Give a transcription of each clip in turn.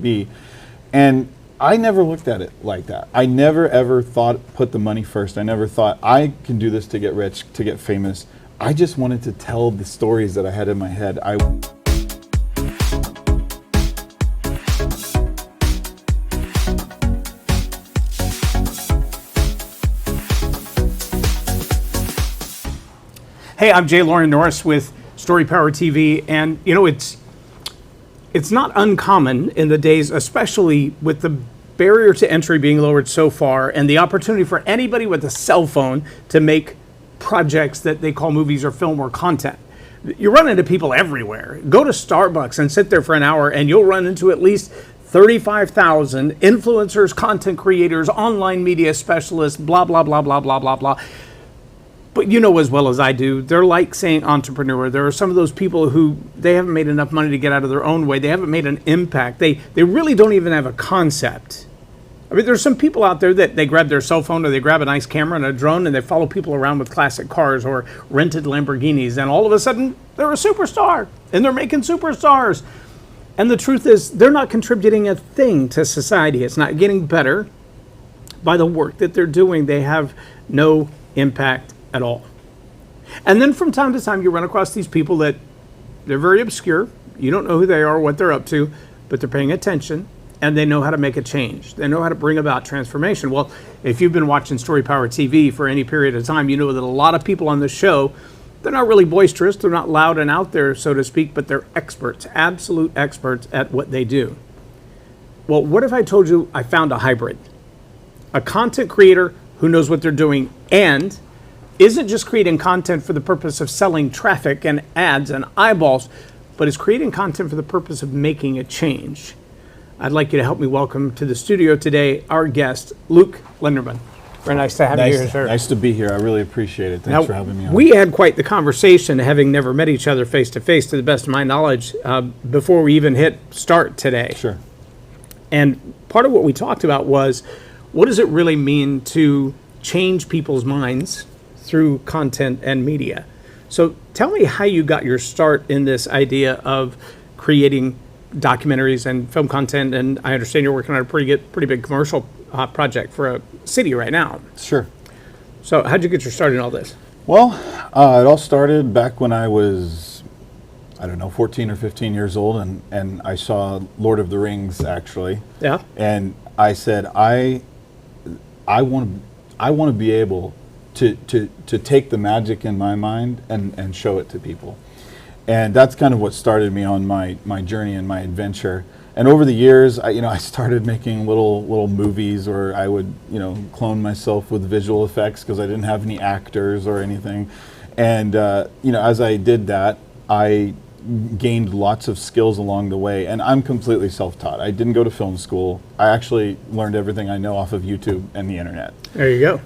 be. And I never looked at it like that. I never ever put the money first. I never thought I can do this to get rich, to get famous. I just wanted to tell the stories that I had in my head. Hey, I'm Loren Norris with Storypower TV, and you know, it's not uncommon in the days, especially with the barrier to entry being lowered so far and the opportunity for anybody with a cell phone to make projects that they call movies or film or content. You run into people everywhere. Go to Starbucks and sit there for an hour and you'll run into at least 35,000 influencers, content creators, online media specialists, blah, blah, blah, blah, blah, blah, blah. But you know as well as I do, they're like saying entrepreneur. There are some of those people who they haven't made enough money to get out of their own way. They haven't made an impact. They really don't even have a concept. I mean, there's some people out there that they grab their cell phone or they grab a nice camera and a drone and they follow people around with classic cars or rented Lamborghinis, and all of a sudden they're a superstar and they're making superstars. And the truth is they're not contributing a thing to society. It's not getting better by the work that they're doing. They have no impact at all. And then from time to time you run across these people that they're very obscure. You don't know who they are, what they're up to, but they're paying attention and they know how to make a change. They know how to bring about transformation. Well, if you've been watching Storypower TV for any period of time, you know that a lot of people on this show, they're not really boisterous, they're not loud and out there, so to speak, but they're experts, absolute experts at what they do. Well, what if I told you I found a hybrid? A content creator who knows what they're doing and isn't just creating content for the purpose of selling traffic and ads and eyeballs, but is creating content for the purpose of making a change. I'd like you to help me welcome to the studio today our guest, Luke Linderman. Very nice to have you here, sir. Nice to be here. I really appreciate it. Thanks for having me on. We had quite the conversation, having never met each other face to face, to the best of my knowledge, before we even hit start today. Sure. And part of what we talked about was, what does it really mean to change people's minds through content and media? So tell me how you got your start in this idea of creating documentaries and film content. And I understand you're working on a pretty big commercial project for a city right now. Sure. So how'd you get your start in all this? Well, it all started back when I was, 14 or 15 years old, and I saw Lord of the Rings, actually. Yeah. And I said, I want to be able to take the magic in my mind and show it to people. And that's kind of what started me on my journey and my adventure. And over the years, I started making little movies, or I would, clone myself with visual effects because I didn't have any actors or anything. And, as I did that, I gained lots of skills along the way, and I'm completely self-taught. I didn't go to film school. I actually learned everything I know off of YouTube and the internet. There you go.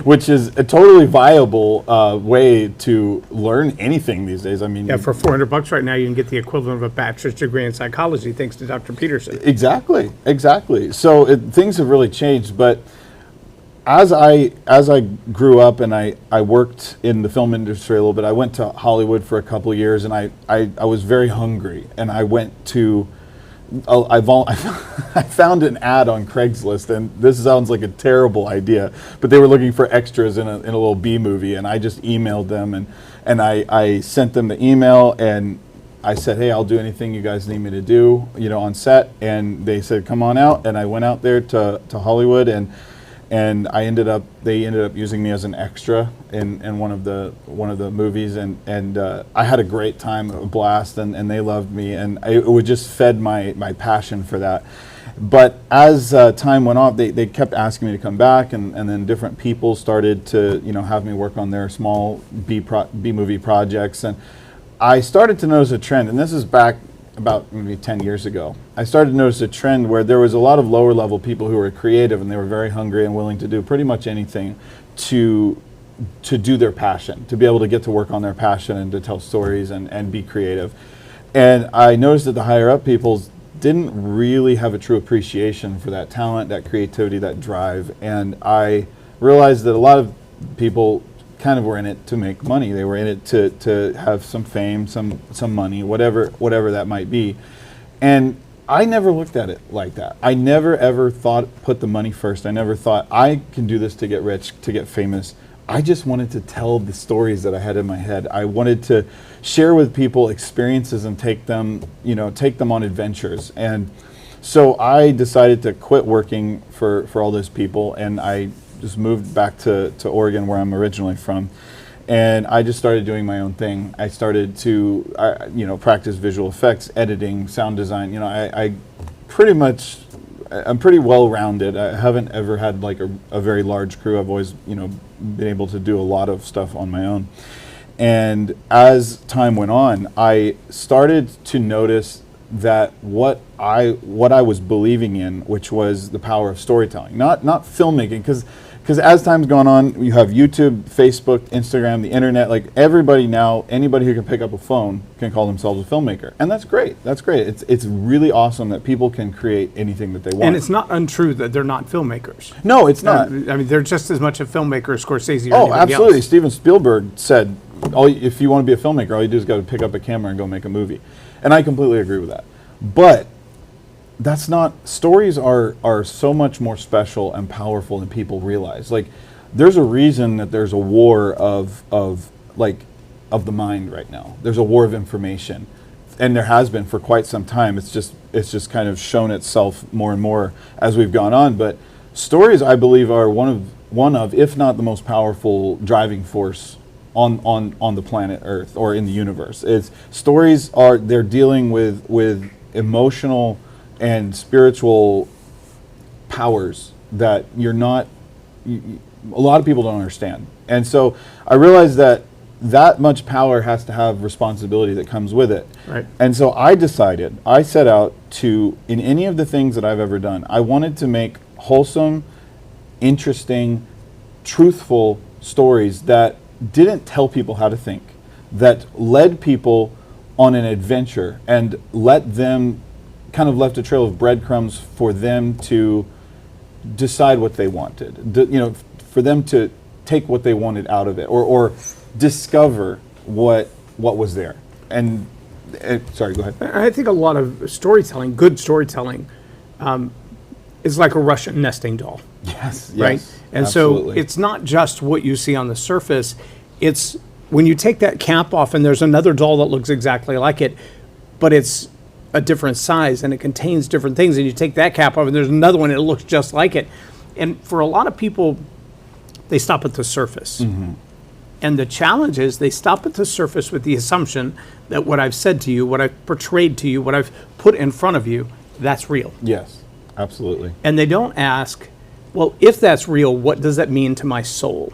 Which is a totally viable way to learn anything these days. I mean, yeah, for $400 right now, you can get the equivalent of a bachelor's degree in psychology, thanks to Dr. Peterson. Exactly. So things have really changed, but as I grew up and I worked in the film industry a little bit, I went to Hollywood for a couple of years, and I was very hungry, and I went to, I found an ad on Craigslist, and this sounds like a terrible idea, but they were looking for extras in a little B movie, and I just emailed them, and I sent them the email, and I said, hey, I'll do anything you guys need me to do, on set, and they said, come on out, and I went out there to Hollywood, and they ended up using me as an extra in one of the movies, and I had a great time, a blast, and they loved me, and it would just fed my passion for that. But as time went on, they kept asking me to come back, and then different people started to have me work on their small B movie projects, and I started to notice a trend, and this is back about maybe 10 years ago. I started to notice a trend where there was a lot of lower level people who were creative, and they were very hungry and willing to do pretty much anything to do their passion, to be able to get to work on their passion and to tell stories and be creative. And I noticed that the higher up people didn't really have a true appreciation for that talent, that creativity, that drive. And I realized that a lot of people kind of were in it to make money. They were in it to have some fame, some money, whatever that might be. And I never looked at it like that. I never ever thought put the money first. I never thought I can do this to get rich, to get famous. I just wanted to tell the stories that I had in my head. I wanted to share with people experiences and take them on adventures. And so I decided to quit working for all those people, and I just moved back to Oregon, where I'm originally from. And I just started doing my own thing. I started to, practice visual effects, editing, sound design. I'm pretty well-rounded. I haven't ever had like a very large crew. I've always, been able to do a lot of stuff on my own. And as time went on, I started to notice that what I was believing in, which was the power of storytelling, not filmmaking, because as time's gone on, you have YouTube, Facebook, Instagram, the internet. Like everybody now, anybody who can pick up a phone can call themselves a filmmaker, and that's great. That's great. It's really awesome that people can create anything that they want. And it's not untrue that they're not filmmakers. No, it's not. I mean, they're just as much a filmmaker as Scorsese or Oh, anybody absolutely. else. Steven Spielberg said, if you want to be a filmmaker, all you do is got to pick up a camera and go make a movie. And I completely agree with that. But that's not, stories are so much more special and powerful than people realize. Like, there's a reason that there's a war of the mind right now. There's a war of information, and there has been for quite some time. It's just kind of shown itself more and more as we've gone on. But stories, I believe, are one of, if not the most powerful driving force on the planet Earth or in the universe. They're dealing with emotional and spiritual powers that a lot of people don't understand. And so I realized that much power has to have responsibility that comes with it. Right. And so I set out to, in any of the things that I've ever done, I wanted to make wholesome, interesting, truthful stories that didn't tell people how to think, that led people on an adventure and left a trail of breadcrumbs for them to decide what they wanted, for them to take what they wanted out of it, or discover what was there. And sorry, go ahead. I think a lot of storytelling, good storytelling, is like a Russian nesting doll. Yes, right? yes, And absolutely. so it's not just what you see on the surface. It's when you take that cap off and there's another doll that looks exactly like it, but it's a different size and it contains different things, and you take that cap off and there's another one and it looks just like it. And for a lot of people, they stop at the surface. Mm-hmm. And the challenge is they stop at the surface with the assumption that what I've said to you, what I've portrayed to you, what I've put in front of you, that's real. Yes, absolutely. And they don't ask, well, if that's real, what does that mean to my soul?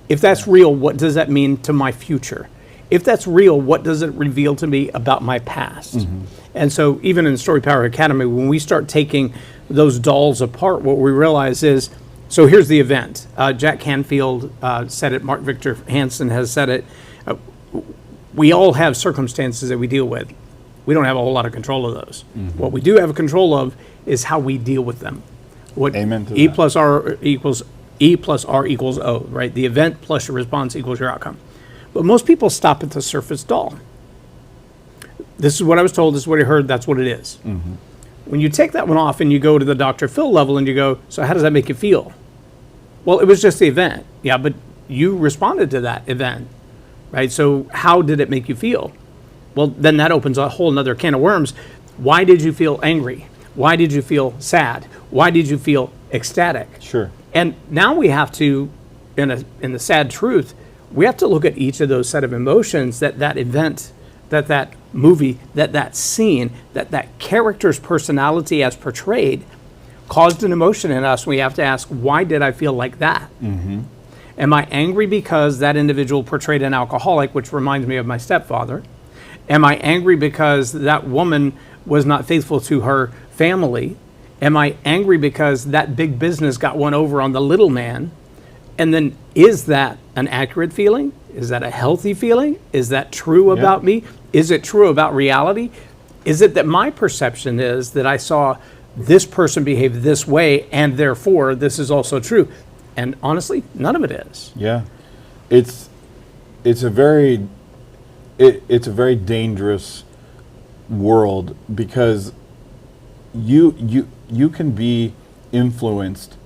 If that's real, what does that mean to my future? If that's real, what does it reveal to me about my past? Mm-hmm. And so even in Storypower Academy, when we start taking those dolls apart, what we realize is, so here's the event. Jack Canfield said it, Mark Victor Hansen has said it. We all have circumstances that we deal with. We don't have a whole lot of control of those. Mm-hmm. What we do have control of is how we deal with them. What Amen to E that. plus R equals O, right? The event plus your response equals your outcome. But most people stop at the surface doll. This is what I was told, this is what I heard, that's what it is. Mm-hmm. When you take that one off and you go to the Dr. Phil level and you go, so how does that make you feel? Well, it was just the event. Yeah, but you responded to that event, right? So how did it make you feel? Well, then that opens a whole nother can of worms. Why did you feel angry? Why did you feel sad? Why did you feel ecstatic? Sure. And now we have to, in the sad truth, we have to look at each of those set of emotions that event, that movie, that scene, that character's personality as portrayed caused an emotion in us. We have to ask, why did I feel like that? Mm-hmm. Am I angry because that individual portrayed an alcoholic, which reminds me of my stepfather? Am I angry because that woman was not faithful to her family? Am I angry because that big business got one over on the little man? And then, is that an accurate feeling? Is that a healthy feeling? Is that true about me? Is it true about reality? Is it that my perception is that I saw this person behave this way and therefore this is also true? And honestly, none of it is. Yeah. It's a very dangerous world, because you can be influenced.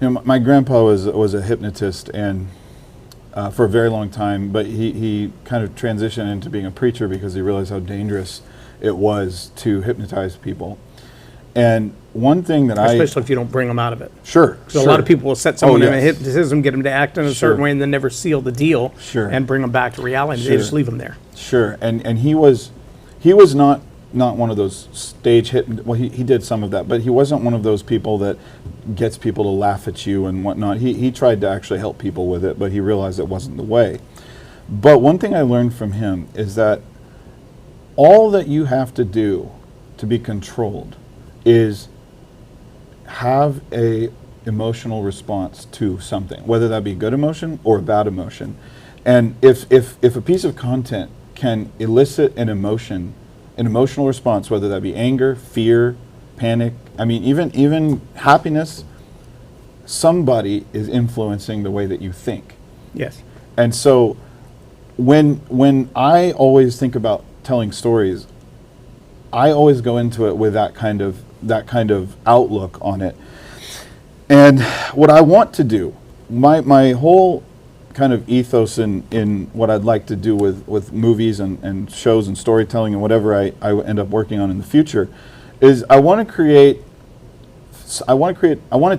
You know, my grandpa was a hypnotist and for a very long time, but he kind of transitioned into being a preacher because he realized how dangerous it was to hypnotize people. And one thing that Especially if you don't bring them out of it. Sure. So a lot of people will set someone in a yes. hypnotism, get them to act in a certain way, and then never seal the deal and bring them back to reality. They just leave them there. Sure. And he was not one of those stage well, he did some of that, but he wasn't one of those people that gets people to laugh at you and whatnot. He tried to actually help people with it, but he realized it wasn't the way. But one thing I learned from him is that all that you have to do to be controlled is have a emotional response to something, whether that be good emotion or a bad emotion. And if a piece of content can elicit an emotional response, whether that be anger, fear, panic, I mean, even happiness, somebody is influencing the way that you think. Yes. And so when I always think about telling stories, I always go into it with that kind of outlook on it. And what I want to do, my whole kind of ethos in what I'd like to do with movies and shows and storytelling and whatever I end up working on in the future, is I want to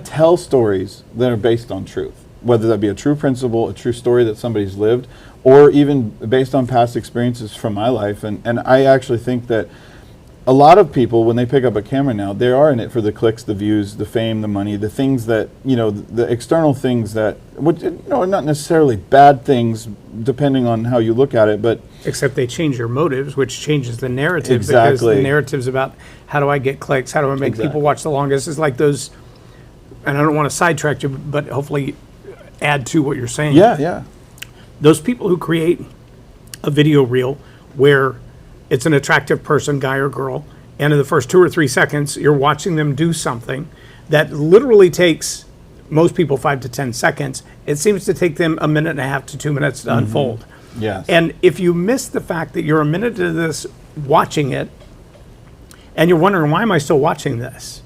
tell stories that are based on truth, whether that be a true principle, a true story that somebody's lived, or even based on past experiences from my life. And I actually think that a lot of people, when they pick up a camera now, they are in it for the clicks, the views, the fame, the money, the things that, the external things that, are not necessarily bad things, depending on how you look at it, but... Except they change your motives, which changes the narrative. Exactly. Because the narrative's about how do I get clicks, how do I make people watch the longest. It's like those, and I don't want to sidetrack you, but hopefully add to what you're saying. Yeah. Those people who create a video reel where it's an attractive person, guy or girl, and in the first 2 or 3 seconds, you're watching them do something that literally takes most people 5 to 10 seconds. It seems to take them 1.5 to 2 minutes to unfold. Yes. And if you miss the fact that you're a minute into this watching it, and you're wondering, why am I still watching this?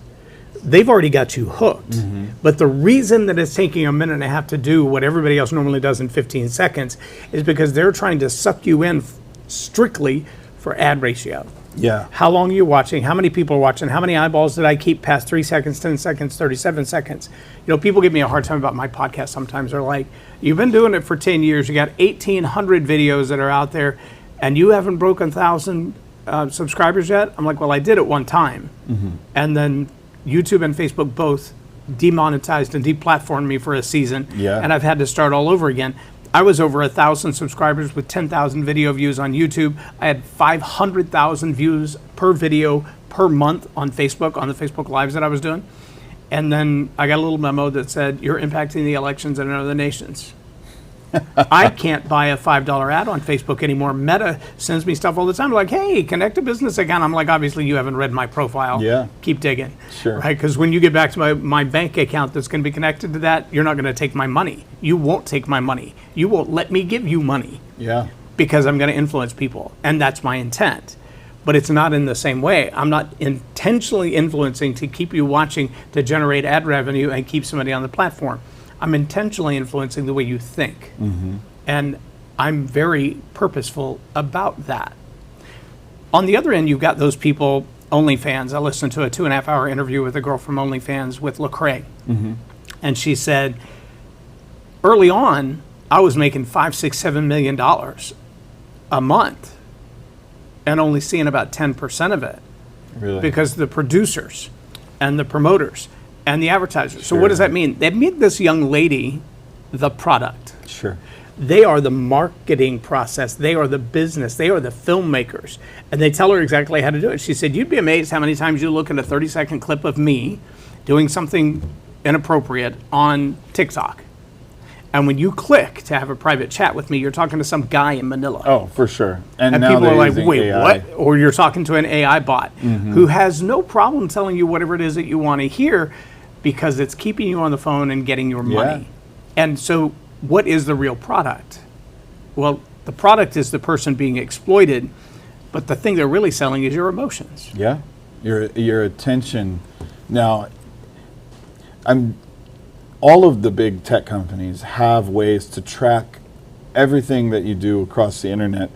They've already got you hooked. But the reason that it's taking 1.5 minutes to do what everybody else normally does in 15 seconds is because they're trying to suck you in strictly for ad ratio. Yeah. How long are you watching? How many people are watching? How many eyeballs did I keep past 3 seconds, 10 seconds, 37 seconds? People give me a hard time about my podcast sometimes. They're like, you've been doing it for 10 years. You got 1,800 videos that are out there, and you haven't broken 1,000 subscribers yet? I'm like, well, I did it one time. And then YouTube and Facebook both demonetized and deplatformed me for a season. Yeah. And I've had to start all over again. I was over 1,000 subscribers with 10,000 video views on YouTube. I had 500,000 views per video per month on Facebook, on the Facebook Lives that I was doing. And then I got a little memo that said, you're impacting the elections in other nations. I can't buy a $5 ad on Facebook anymore. Meta sends me stuff all the time like, hey, connect a business account. I'm like, obviously you haven't read my profile. Yeah. Keep digging. Sure. Right? Because when you get back to my bank account that's going to be connected to that, you're not going to take my money. You won't take my money. You won't let me give you money. Yeah. Because I'm going to influence people. And that's my intent. But it's not in the same way. I'm not intentionally influencing to keep you watching to generate ad revenue and keep somebody on the platform. I'm intentionally influencing the way you think. And I'm very purposeful about that. On the other end, you've got those people, OnlyFans. I listened to a 2.5-hour interview with a girl from OnlyFans with Lecrae. And she said, early on, I was making $5, $6, $7 million a month and only seeing about 10% of it. Really? Because the producers and the promoters and the advertisers. So what does that mean? They made this young lady the product. Sure. They are the marketing process. They are the business. They are the filmmakers. And they tell her exactly how to do it. She said, you'd be amazed how many times you look at a 30-second clip of me doing something inappropriate on TikTok. And when you click to have a private chat with me, you're talking to some guy in Manila. Oh, for sure. And now people are like, using wait, AI. what? Or you're talking to an AI bot who has no problem telling you whatever it is that you want to hear because it's keeping you on the phone and getting your money. And so what is the real product? Well, the product is the person being exploited, but the thing they're really selling is your emotions. Yeah. Your attention. Now, all of the big tech companies have ways to track everything that you do across the internet,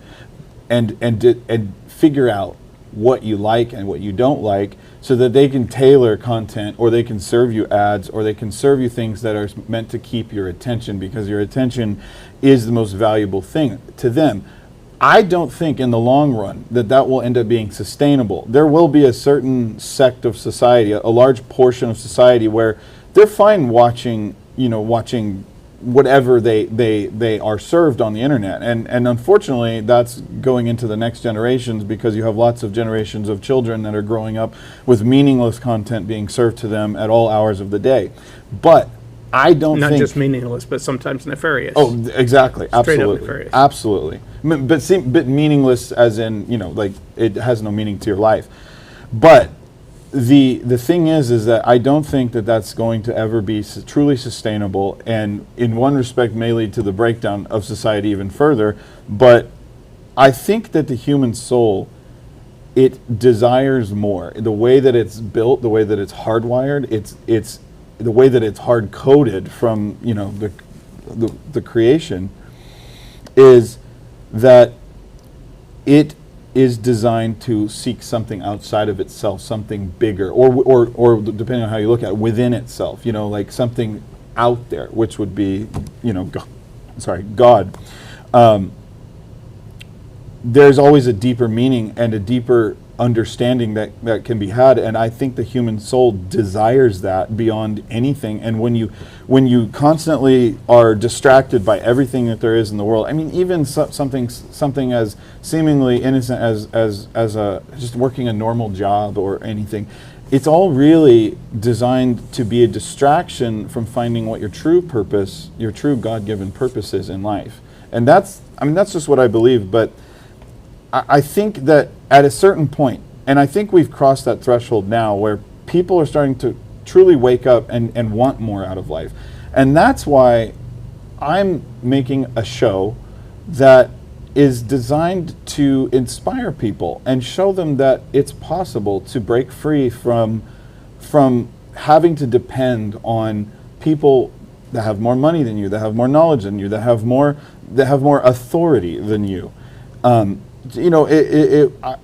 and figure out what you like and what you don't like, so that they can tailor content, or they can serve you ads, or they can serve you things that are meant to keep your attention, because your attention is the most valuable thing to them. I don't think in the long run that will end up being sustainable. There will be a certain sect of society, a large portion of society, where they're fine watching whatever they are served on the internet, and unfortunately that's going into the next generations, because you have lots of generations of children that are growing up with meaningless content being served to them at all hours of the day. But I don't Not think just meaningless, but sometimes nefarious. Oh, exactly, Straight up absolutely, nefarious. absolutely. But meaningless, as in, like it has no meaning to your life. But the thing is that I don't think that that's going to ever be truly sustainable, and in one respect may lead to the breakdown of society even further. But I think that the human soul, it desires more. The way that it's built, the way that it's hardwired, it's the way that it's hard coded from the creation, is that it is designed to seek something outside of itself, something bigger, or depending on how you look at it, within itself, like something out there, which would be, God. There's always a deeper meaning and a deeper understanding that can be had, and I think the human soul desires that beyond anything. And when you constantly are distracted by everything that there is in the world, I mean, even something as seemingly innocent as just working a normal job or anything, it's all really designed to be a distraction from finding what your true purpose, your true God-given purpose is in life. And that's just what I believe. But I think that at a certain point, and I think we've crossed that threshold now, where people are starting to truly wake up and want more out of life. And that's why I'm making a show that is designed to inspire people and show them that it's possible to break free from having to depend on people that have more money than you, that have more knowledge than you, that have more authority than you. I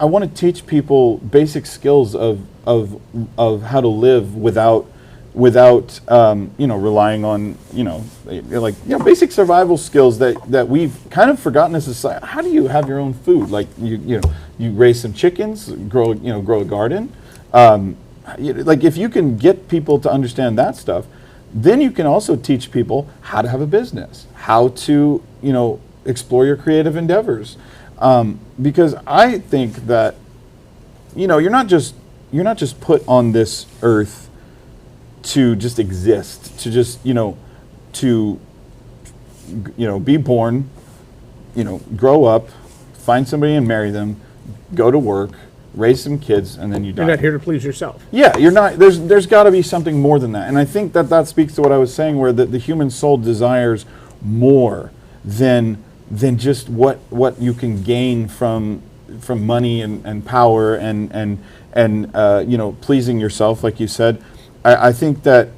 want to teach people basic skills of how to live without relying on basic survival skills that we've kind of forgotten as a society. How do you have your own food? Like you raise some chickens, grow a garden. If you can get people to understand that stuff, then you can also teach people how to have a business, how to explore your creative endeavors. Because I think that you're not just put on this earth to just exist, to just be born, grow up, find somebody and marry them, go to work, raise some kids, and then you die. You're not here to please yourself. Yeah, you're not. There's got to be something more than that, and I think that speaks to what I was saying, where the human soul desires more than just what you can gain from money and power and pleasing yourself, like you said. I think that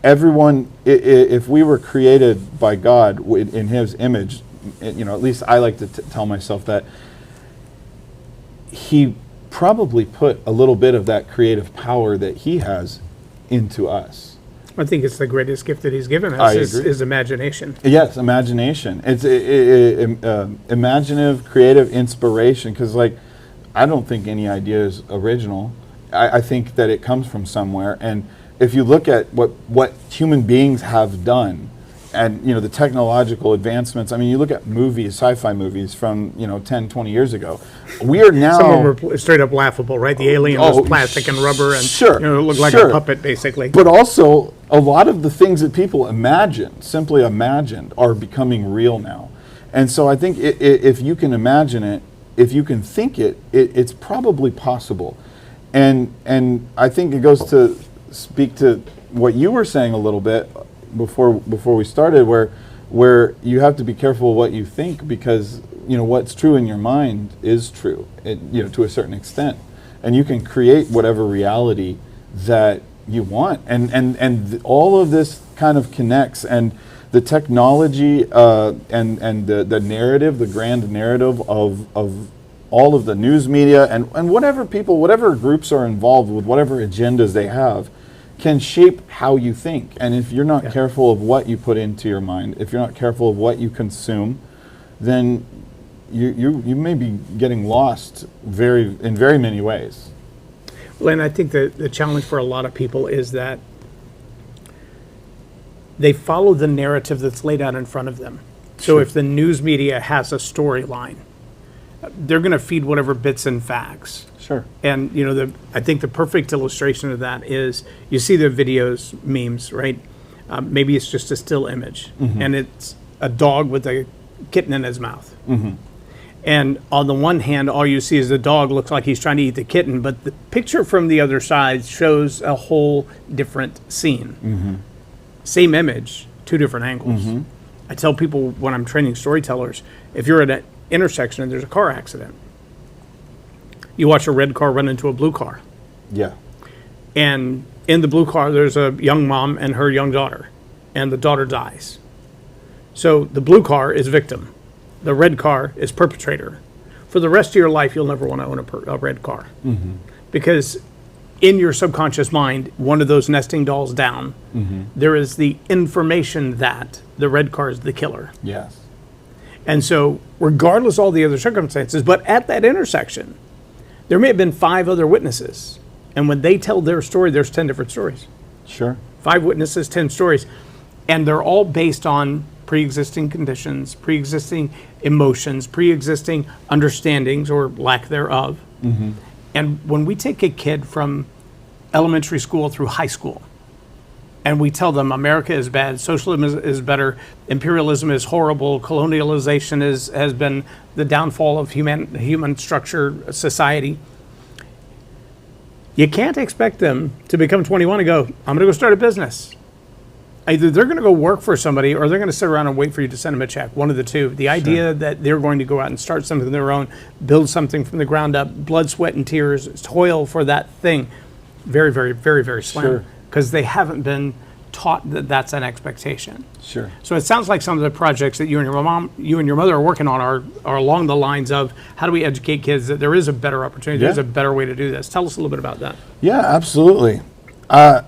everyone, if we were created by God in His image, at least I like to tell myself that He probably put a little bit of that creative power that He has into us. I think it's the greatest gift that He's given us is imagination. Yes, imagination. It's imaginative, creative inspiration, because I don't think any idea is original. I think that it comes from somewhere. And if you look at what human beings have done, and the technological advancements, I mean, you look at movies, sci-fi movies from 10, 20 years ago. We are now. Some of them are straight up laughable, right? The alien was plastic and rubber, and sure, it looked like a puppet, basically. But also, a lot of the things that people simply imagined, are becoming real now. And so I think if you can imagine it, if you can think it, it's probably possible. And I think it goes to speak to what you were saying a little bit before we started, where you have to be careful what you think, because what's true in your mind is true, to a certain extent. and you can create whatever reality that you want. And all of this kind of connects, and the technology and the narrative, the grand narrative of all of the news media and whatever people, whatever groups are involved with whatever agendas they have, can shape how you think. And if you're not careful of what you put into your mind, if you're not careful of what you consume, then you may be getting lost in very many ways. Well, and I think the challenge for a lot of people is that they follow the narrative that's laid out in front of them. So if the news media has a storyline, they're going to feed whatever bits and facts. Sure. And I think the perfect illustration of that is you see the videos, memes, right? Maybe it's just a still image, and it's a dog with a kitten in his mouth. And on the one hand, all you see is the dog looks like he's trying to eat the kitten, but the picture from the other side shows a whole different scene. Same image, two different angles. I tell people when I'm training storytellers, if you're at an intersection and there's a car accident, you watch a red car run into a blue car. Yeah. And in the blue car, there's a young mom and her young daughter, and the daughter dies. So the blue car is victim. The red car is perpetrator. For the rest of your life, you'll never want to own a red car. Because in your subconscious mind, one of those nesting dolls down, there is the information that the red car is the killer. Yes. And so regardless of all the other circumstances, but at that intersection, there may have been 5 other witnesses. And when they tell their story, there's 10 different stories. Sure. 5 witnesses, 10 stories. And they're all based on pre-existing conditions, pre-existing emotions, pre-existing understandings or lack thereof. And when we take a kid from elementary school through high school, and we tell them America is bad, socialism is better, imperialism is horrible, colonialization has been the downfall of human structure, society, you can't expect them to become 21 and go, I'm going to go start a business. Either they're going to go work for somebody or they're going to sit around and wait for you to send them a check, one of the two. The idea that they're going to go out and start something of their own, build something from the ground up, blood, sweat, and tears, toil for that thing, very, very, very, very slim. Because they haven't been taught that that's an expectation. Sure. So it sounds like some of the projects that you and your mother are working on are along the lines of how do we educate kids that there is a better opportunity, there's a better way to do this. Tell us a little bit about that. Yeah, absolutely. To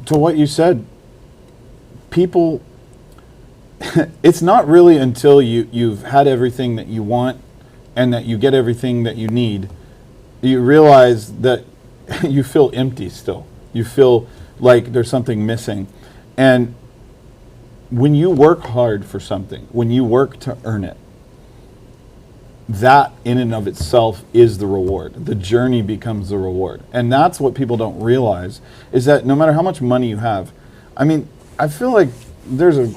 what you said, people, it's not really until you've had everything that you want and that you get everything that you need, you realize that you feel empty still. You feel like there's something missing. And when you work hard for something, when you work to earn it, that in and of itself is the reward. The journey becomes the reward. And that's what people don't realize, is that no matter how much money you have, I mean, I feel like there's a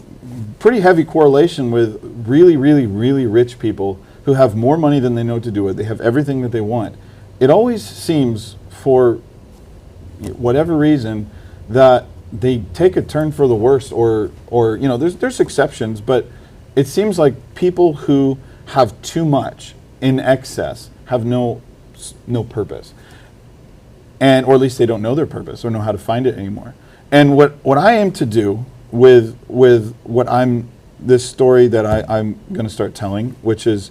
pretty heavy correlation with really, really, really rich people who have more money than they know what to do with. They have everything that they want. It always seems, for whatever reason, that they take a turn for the worse, or there's exceptions, but it seems like people who have too much in excess have no purpose, or at least they don't know their purpose or know how to find it anymore. And what I aim to do with this story that I'm going to start telling, which is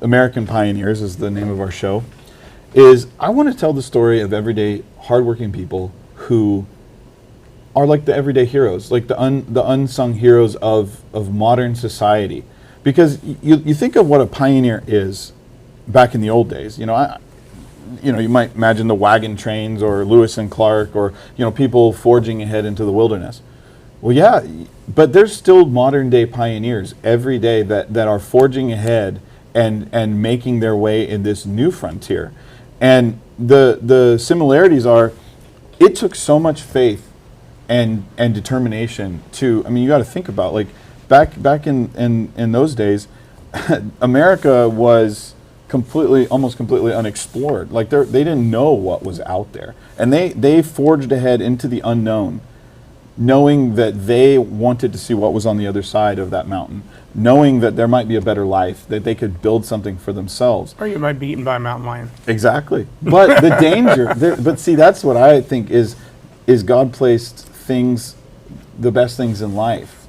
American Pioneers is the name of our show, is I want to tell the story of everyday hardworking people who are like the everyday heroes, like the unsung heroes of modern society. Because you think of what a pioneer is back in the old days. You might imagine the wagon trains or Lewis and Clark, or people forging ahead into the wilderness. Well, yeah, but there's still modern day pioneers every day that are forging ahead and making their way in this new frontier. And the similarities are, it took so much faith and determination to, you got to think about, like, back in those days, America was almost completely unexplored. Like, they didn't know what was out there. And they forged ahead into the unknown knowing that they wanted to see what was on the other side of that mountain, knowing that there might be a better life, that they could build something for themselves. Or you might be eaten by a mountain lion. Exactly. But the danger, but see, that's what I think is God placed things, the best things in life,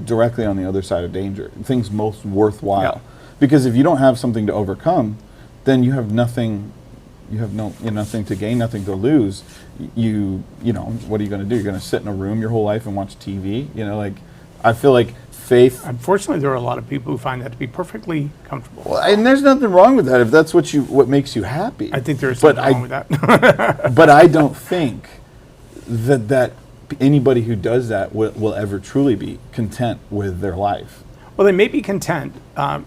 directly on the other side of danger, things most worthwhile. Yeah. Because if you don't have something to overcome, then you have nothing. You have nothing to gain, nothing to lose. You know, what are you going to do? You're going to sit in a room your whole life and watch TV? You know, like, I feel like faith. Unfortunately, there are a lot of people who find that to be perfectly comfortable. Well, and there's nothing wrong with that if that's what makes you happy. I think there's something wrong with that. But I don't think that anybody who does that will ever truly be content with their life. Well, they may be content. I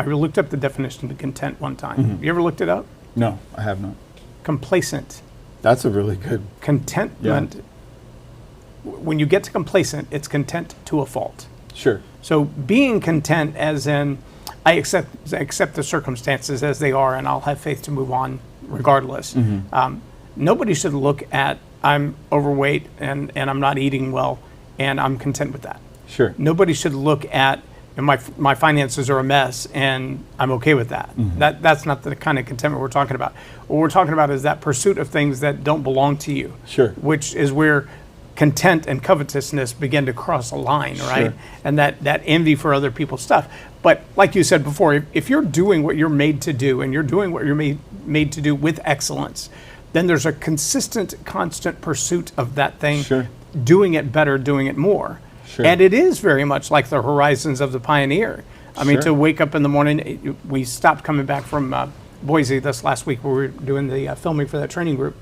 looked up the definition of content one time. Mm-hmm. You ever looked it up? No, I have not. Complacent. That's a really good. Contentment. Yeah. When you get to complacent, it's content to a fault. Sure. So being content, as in, I accept the circumstances as they are, and I'll have faith to move on regardless. Mm-hmm. Nobody should look at, I'm overweight and I'm not eating well, and I'm content with that. Sure. Nobody should look at, and my finances are a mess, and I'm okay with that. Mm-hmm. That's not the kind of contentment we're talking about. What we're talking about is that pursuit of things that don't belong to you. Sure. Which is where content and covetousness begin to cross a line, right? Sure. And that envy for other people's stuff. But like you said before, if you're doing what you're made to do, and you're doing what you're made to do with excellence, then there's a consistent, constant pursuit of that thing, sure. Doing it better, doing it more. Sure. And it is very much like the horizons of the pioneer. I mean, to wake up in the morning, we stopped coming back from Boise this last week where we were doing the filming for that training group.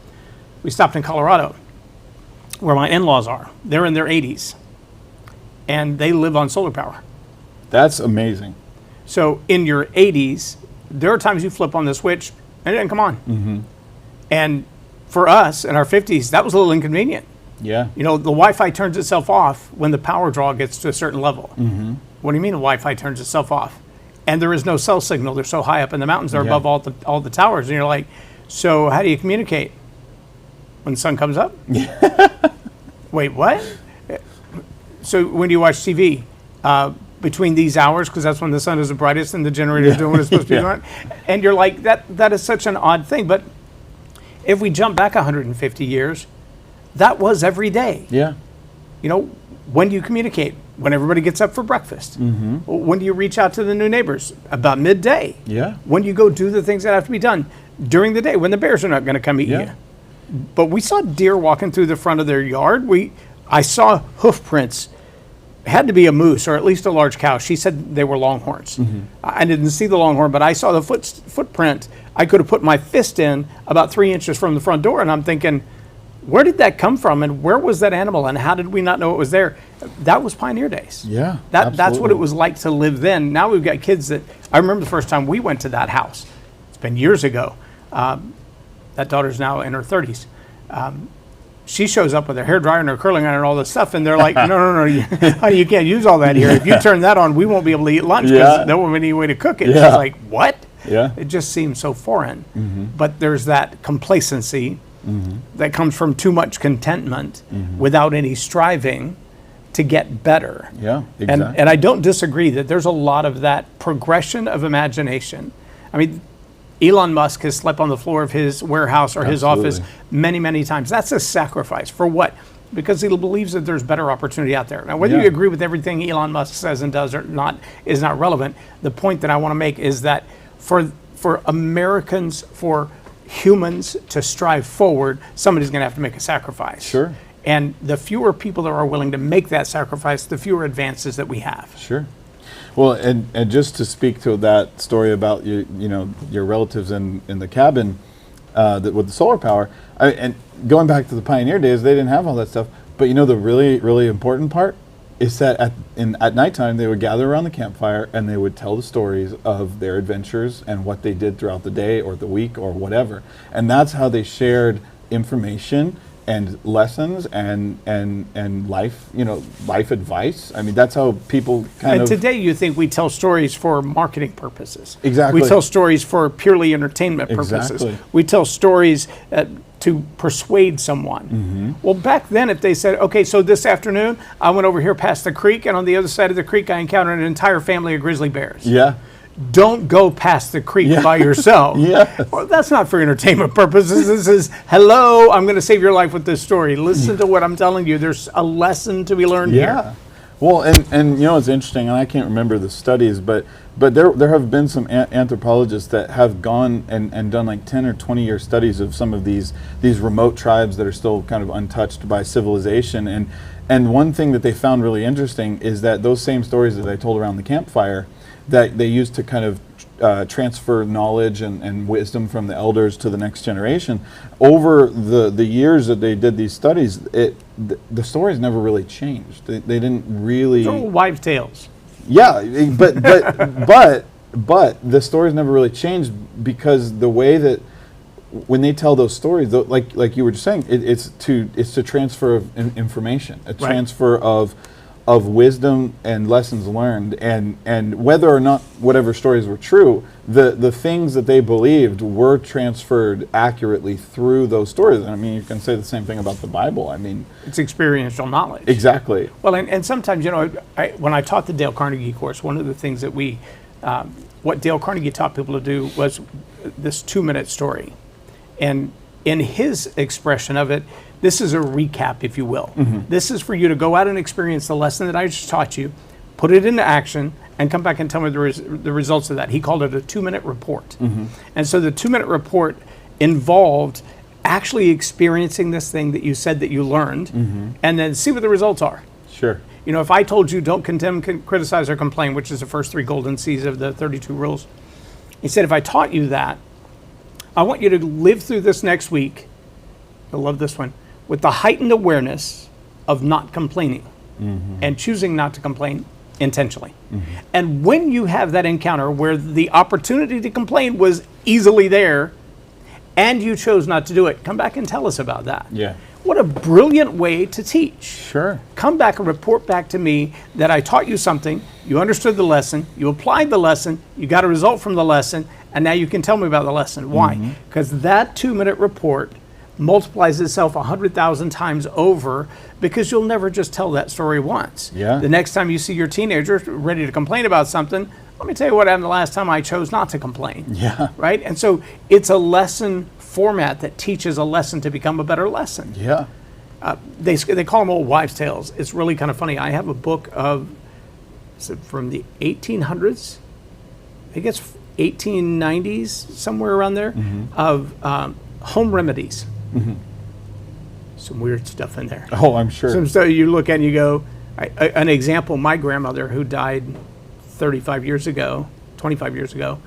We stopped in Colorado, where my in-laws are. They're in their 80s, and they live on solar power. That's amazing. So in your 80s, there are times you flip on the switch, and it didn't come on. Mm-hmm. And for us in our 50s, that was a little inconvenient. Yeah. You know, the Wi-Fi turns itself off when the power draw gets to a certain level. Mm-hmm. What do you mean the Wi-Fi turns itself off? And there is no cell signal. They're so high up in the mountains. They're above all the towers. And you're like, so how do you communicate? When the sun comes up? Wait, what? So when do you watch TV? Between these hours, because that's when the sun is the brightest and the generator's doing what it's supposed to be doing. And you're like, that is such an odd thing. But if we jump back 150 years, that was every day. Yeah. You know, when do you communicate? When everybody gets up for breakfast. Mm-hmm. When do you reach out to the new neighbors? About midday. Yeah. When do you go do the things that have to be done during the day when the bears are not going to come eat you? But we saw deer walking through the front of their yard. I saw hoof prints. It had to be a moose or at least a large cow. She said they were longhorns. Mm-hmm. I didn't see the longhorn, but I saw the footprint. I could have put my fist in about 3 inches from the front door, and I'm thinking, where did that come from, and where was that animal, and how did we not know it was there? That was pioneer days. Yeah, that's what it was like to live then. Now we've got kids that, I remember the first time we went to that house. It's been years ago. That daughter's now in her 30s. She shows up with her hairdryer and her curling iron and all this stuff, and they're like, no, honey, you can't use all that here. If you turn that on, we won't be able to eat lunch because there won't be any way to cook it. Yeah. She's like, what? Yeah. It just seems so foreign. Mm-hmm. But there's that complacency that comes from too much contentment without any striving to get better. Yeah, exactly. And I don't disagree that there's a lot of that progression of imagination. I mean, Elon Musk has slept on the floor of his warehouse or his office many, many times. That's a sacrifice. For what? Because he believes that there's better opportunity out there. Now, whether you agree with everything Elon Musk says and does or not is not relevant. The point that I want to make is that for Americans, for humans to strive forward, somebody's going to have to make a sacrifice. Sure. And the fewer people that are willing to make that sacrifice, the fewer advances that we have. Sure. Well, and just to speak to that story about your relatives in the cabin with the solar power, and going back to the pioneer days, they didn't have all that stuff. But the really, really important part is that at nighttime they would gather around the campfire and they would tell the stories of their adventures and what they did throughout the day or the week or whatever. And that's how they shared information lessons and life, life advice. I mean, that's how people kind And of. today you think we tell stories for marketing purposes. Exactly. We tell stories for purely entertainment purposes. Exactly. We tell stories to persuade someone. Mm-hmm. Well, back then, if they said, okay, so this afternoon, I went over here past the creek, and on the other side of the creek, I encountered an entire family of grizzly bears. Yeah. Don't go past the creek Yeah. by yourself. Yes. Well, that's not for entertainment purposes. This is, hello, I'm going to save your life with this story. Listen to what I'm telling you. There's a lesson to be learned Yeah. here. Well, and it's interesting, and I can't remember the studies, but there have been some anthropologists that have gone and done like 10 or 20-year studies of some of these remote tribes that are still kind of untouched by civilization. And one thing that they found really interesting is that those same stories that they told around the campfire, that they used to kind of transfer knowledge and wisdom from the elders to the next generation. Over the years that they did these studies, the stories never really changed. They didn't really. They're all wives' tales. Yeah, but the stories never really changed because the way that when they tell those stories, like you were just saying, it's to transfer of information, a transfer of wisdom and lessons learned, and whether or not whatever stories were true, the things that they believed were transferred accurately through those stories. And I mean, you can say the same thing about the Bible. I mean, It's experiential knowledge. exactly. Well, and sometimes, when I taught the Dale Carnegie course, one of the things that what Dale Carnegie taught people to do was this 2-minute story. And in his expression of it, this is a recap, if you will. Mm-hmm. This is for you to go out and experience the lesson that I just taught you, put it into action, and come back and tell me the results of that. He called it a 2-minute report. Mm-hmm. And so the 2-minute report involved actually experiencing this thing that you said that you learned, Mm-hmm. and then see what the results are. Sure. If I told you don't condemn, criticize, or complain, which is the first 3 golden C's of the 32 rules, he said, if I taught you that, I want you to live through this next week, I love this one, with the heightened awareness of not complaining and choosing not to complain intentionally. And when you have that encounter where the opportunity to complain was easily there and you chose not to do it, come back and tell us about that. Yeah. What a brilliant way to teach. Sure. Come back and report back to me that I taught you something, you understood the lesson, you applied the lesson, you got a result from the lesson, and now you can tell me about the lesson. Why? Because that 2-minute report multiplies itself 100,000 times over, because you'll never just tell that story once. Yeah. The next time you see your teenager ready to complain about something, let me tell you what happened the last time I chose not to complain. Yeah. Right? And so it's a lesson format that teaches a lesson to become a better lesson. Yeah. They call them old wives' tales. It's really kind of funny. I have a book of, is it from the 1800s? I think it's 1890s, somewhere around there, of home remedies. Some weird stuff in there. Oh, I'm sure. So you look at it and you go, an example, my grandmother, who died 35 years ago, 25 years ago,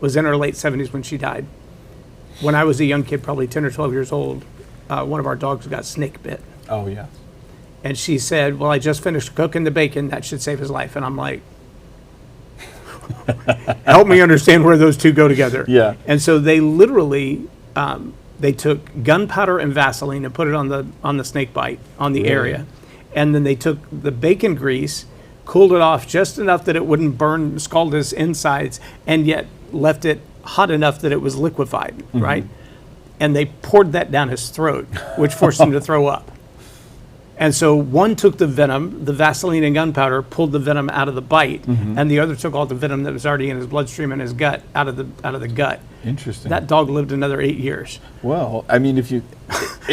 was in her late 70s when she died. When I was a young kid, probably 10 or 12 years old, one of our dogs got snake bit. Oh, yeah. And she said, well, I just finished cooking the bacon. That should save his life. And I'm like, help me understand where those two go together. Yeah. And so they literally, they took gunpowder and Vaseline and put it on the snake bite, on the area. And then they took the bacon grease, cooled it off just enough that it wouldn't burn, scald his insides, and yet left it hot enough that it was liquefied, right? And they poured that down his throat, which forced him to throw up. And so one took the venom, the Vaseline and gunpowder, pulled the venom out of the bite, and the other took all the venom that was already in his bloodstream and his gut out of the gut. Interesting. That dog lived another 8 years. Well, I mean, it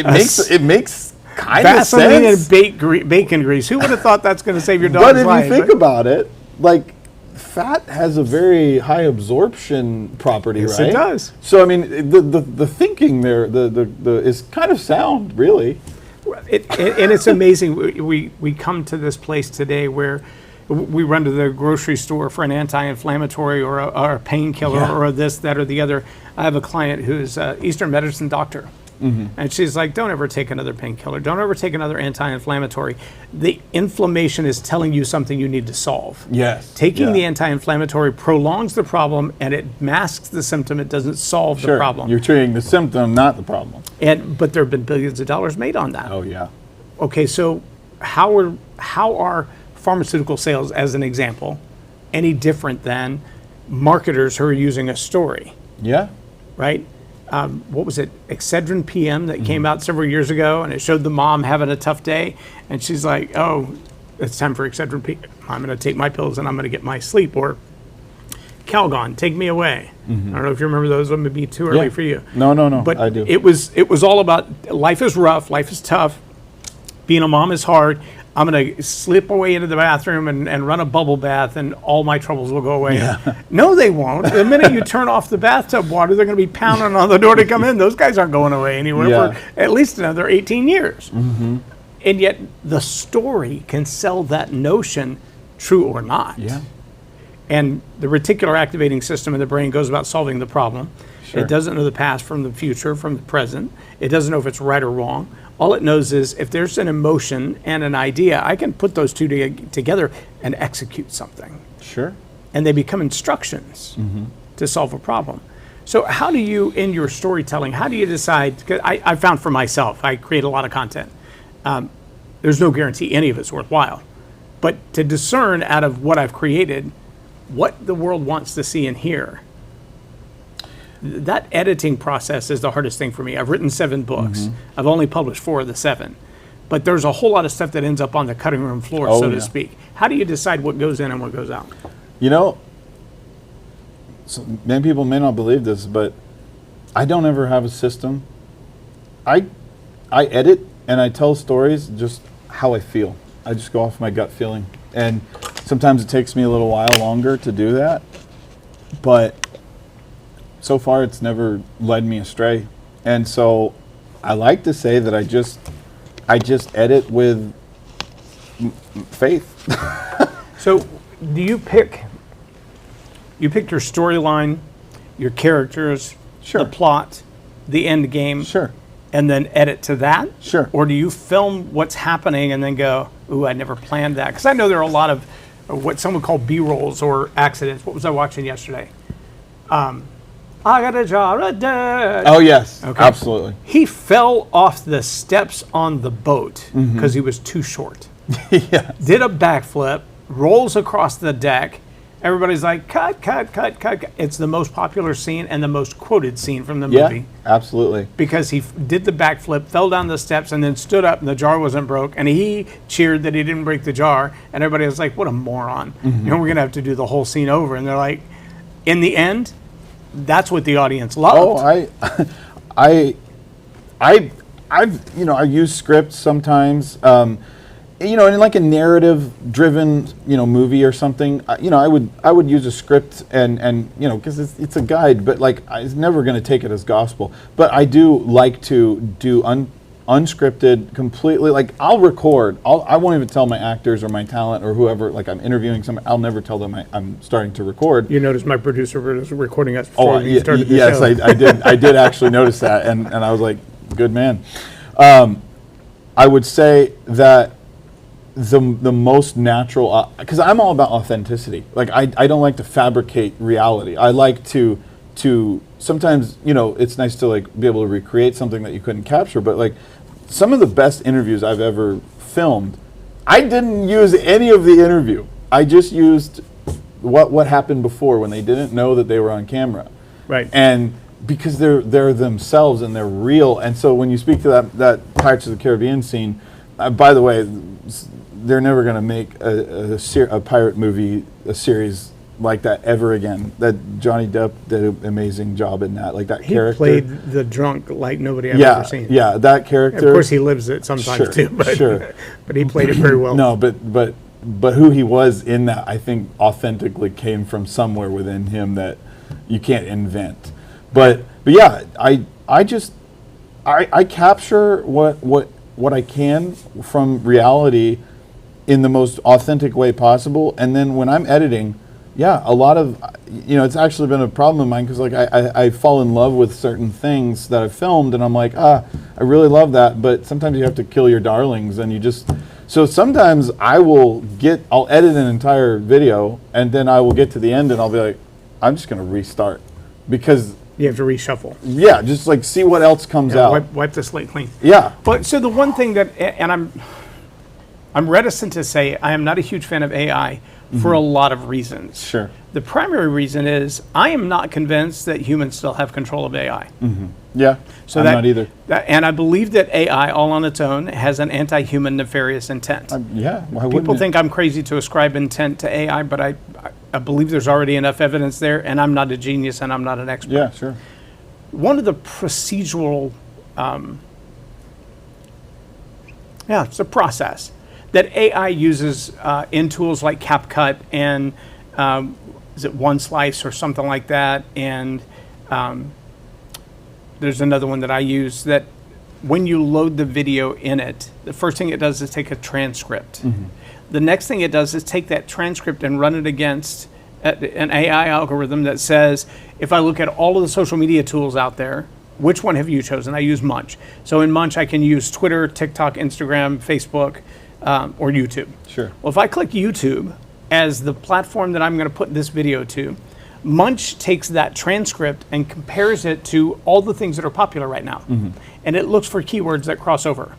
makes kind of Vaseline sense. and bacon grease. Who would have thought that's going to save your dog's But if life? you think about it, like, fat has a very high absorption property, Yes, right? it does. So I mean, the thinking there, the is kind of sound, really. And it's amazing. We come to this place today where we run to the grocery store for an anti-inflammatory or a painkiller or this, that, or the other. I have a client who's an Eastern medicine doctor, And she's like, don't ever take another painkiller. Don't ever take another anti-inflammatory. The inflammation is telling you something you need to solve. Yes. Taking the anti-inflammatory prolongs the problem and it masks the symptom. It doesn't solve the problem. You're treating the symptom, not the problem. But there have been billions of dollars made on that. Oh, yeah. Okay, so how are pharmaceutical sales, as an example, any different than marketers who are using a story? Yeah. Right? What was it, Excedrin PM that came out several years ago, and it showed the mom having a tough day, and she's like, oh, it's time for Excedrin PM. I'm going to take my pills and I'm going to get my sleep. Or Calgon, take me away. I don't know if you remember those. It may be too early for you. No, But I do. it was all about life is rough, life is tough, being a mom is hard. I'm going to slip away into the bathroom and run a bubble bath and all my troubles will go away. No, they won't. The minute you turn off the bathtub water, they're going to be pounding on the door to come in. Those guys aren't going away anywhere for at least another 18 years. And yet the story can sell that notion, true or not. Yeah. And the reticular activating system in the brain goes about solving the problem. Sure. It doesn't know the past from the future, from the present. It doesn't know if it's right or wrong. All it knows is if there's an emotion and an idea, I can put those two together and execute something. Sure. And they become instructions to solve a problem. So how do you, in your storytelling, how do you decide? Because I found for myself, I create a lot of content. There's no guarantee any of it's worthwhile. But to discern out of what I've created, what the world wants to see and hear, that editing process is the hardest thing for me. I've written 7 books. I've only published 4 of the 7. But there's a whole lot of stuff that ends up on the cutting room floor, so to speak. How do you decide what goes in and what goes out? You know, so many people may not believe this, but I don't ever have a system. I edit and I tell stories just how I feel. I just go off my gut feeling. And sometimes it takes me a little while longer to do that. But so far, it's never led me astray. And so I like to say that I just edit with faith. So do you picked your storyline, your characters, Sure. the plot, the end game, Sure. and then edit to that? Sure. Or do you film what's happening and then go, ooh, I never planned that? Because I know there are a lot of what some would call B-rolls or accidents. What was I watching yesterday? I got a jar of dirt. Oh, yes. Okay. Absolutely. He fell off the steps on the boat because he was too short. Yeah. Did a backflip, rolls across the deck. Everybody's like, cut, cut, cut, cut, cut. It's the most popular scene and the most quoted scene from the movie. Yeah, absolutely. Because he did the backflip, fell down the steps, and then stood up, and the jar wasn't broke. And he cheered that he didn't break the jar. And everybody was like, what a moron. You know, we're going to have to do the whole scene over. And they're like, in the end, that's what the audience loved. Oh, I use scripts sometimes. In like a narrative-driven, movie or something. I would use a script and because it's a guide, but like it's never going to take it as gospel. But I do like to do unscripted, completely. Like I'll record. I won't even tell my actors or my talent or whoever. Like I'm interviewing someone, I'll never tell them I'm starting to record. You noticed my producer was recording us before we started the yes, show. I did. I did actually notice that, and I was like, good man. I would say that the most natural, because I'm all about authenticity. Like I don't like to fabricate reality. I like to sometimes, it's nice to like be able to recreate something that you couldn't capture, but like some of the best interviews I've ever filmed, I didn't use any of the interview. I just used what happened before when they didn't know that they were on camera. Right. And because they're themselves and they're real. And so when you speak to that Pirates of the Caribbean scene, by the way, they're never going to make a pirate movie, a series like that ever again. That Johnny Depp did an amazing job in that. Like that He character. played the drunk like nobody I've ever seen. Yeah, that character. Of course, he lives it sometimes Sure, too. But, sure. but he played it very well. No, but who he was in that, I think, authentically came from somewhere within him that you can't invent. But yeah, I capture what I can from reality in the most authentic way possible, and then when I'm editing, Yeah, a lot of, it's actually been a problem of mine because like I fall in love with certain things that I've filmed and I'm like, I really love that, but sometimes you have to kill your darlings and so sometimes I'll edit an entire video and then I will get to the end and I'll be like, I'm just going to restart because You have to reshuffle. yeah, just like see what else comes out. Wipe the slate clean. Yeah. But so the one thing that, and I'm reticent to say I am not a huge fan of AI for a lot of reasons. Sure. The primary reason is I am not convinced that humans still have control of AI. Yeah, So I'm not either. And I believe that AI, all on its own, has an anti-human nefarious intent. Yeah, why wouldn't People it? think I'm crazy to ascribe intent to AI, but I believe there's already enough evidence there, and I'm not a genius and I'm not an expert. Yeah, sure. One of the procedural, it's a process that AI uses in tools like CapCut and is it OneSlice or something like that, and there's another one that I use that when you load the video in it, the first thing it does is take a transcript. The next thing it does is take that transcript and run it against an AI algorithm that says, if I look at all of the social media tools out there, which one have you chosen? I use Munch. So in Munch, I can use Twitter, TikTok, Instagram, Facebook, or YouTube. Sure. Well, if I click YouTube as the platform that I'm going to put this video to, Munch takes that transcript and compares it to all the things that are popular right now. And it looks for keywords that cross over.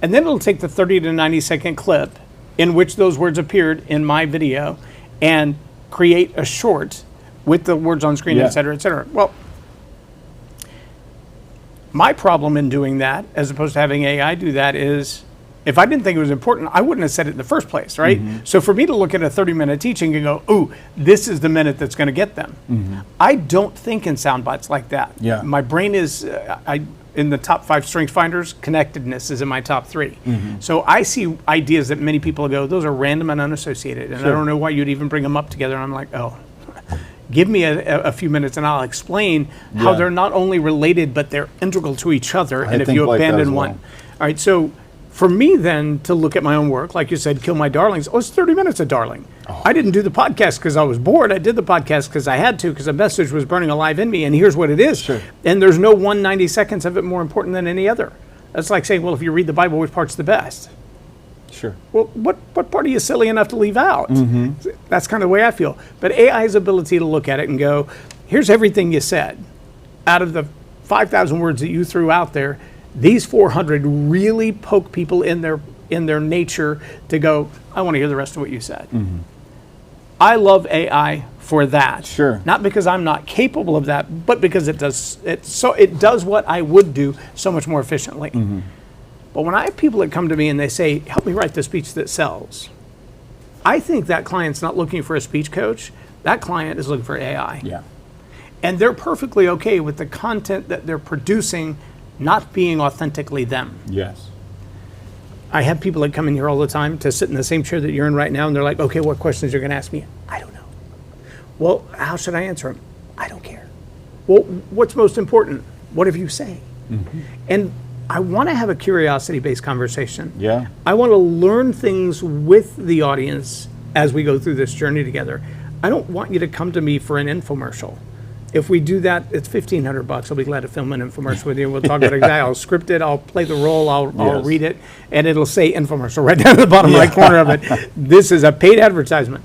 And then it'll take the 30 to 90 second clip in which those words appeared in my video and create a short with the words on screen, et cetera, et cetera. Well, my problem in doing that, as opposed to having AI do that, is if I didn't think it was important, I wouldn't have said it in the first place, right? So for me to look at a 30-minute teaching and go, ooh, this is the minute that's going to get them. I don't think in sound bites like that. Yeah. My brain is, in the top 5 strength finders, connectedness is in my top 3. So I see ideas that many people go, those are random and unassociated, and I don't know why you'd even bring them up together. And I'm like, oh, give me a few minutes and I'll explain how they're not only related, but they're integral to each other. And if think you like that as abandon well. one. All right, so for me then to look at my own work, like you said, kill my darlings, it's 30 minutes of darling. I didn't do the podcast because I was bored. I did the podcast because I had to, because a message was burning alive in me, and here's what it is. Sure. And there's no 190 seconds of it more important than any other. That's like saying, well, if you read the Bible, which part's the best? Sure. Well, what part are you silly enough to leave out? That's kind of the way I feel. But AI's ability to look at it and go, here's everything you said. Out of the 5,000 words that you threw out there, these 400 really poke people in their nature to go, I want to hear the rest of what you said. I love AI for that. Sure. Not because I'm not capable of that, but because it does what I would do so much more efficiently. But when I have people that come to me and they say, help me write the speech that sells, I think that client's not looking for a speech coach. That client is looking for AI. Yeah. And they're perfectly okay with the content that they're producing not being authentically them. Yes. I have people that come in here all the time to sit in the same chair that you're in right now, and they're like, okay, what questions you're going to ask me? I don't know. Well, how should I answer them? I don't care. Well, what's most important? Whatever you say. And I want to have a curiosity-based conversation. Yeah. I want to learn things with the audience as we go through this journey together. I don't want you to come to me for an infomercial. If we do that, it's $1,500. I'll be glad to film an infomercial with you. We'll talk about exactly. I'll script it. I'll play the role. I'll read it, and it'll say infomercial right down at the bottom right corner of it. This is a paid advertisement,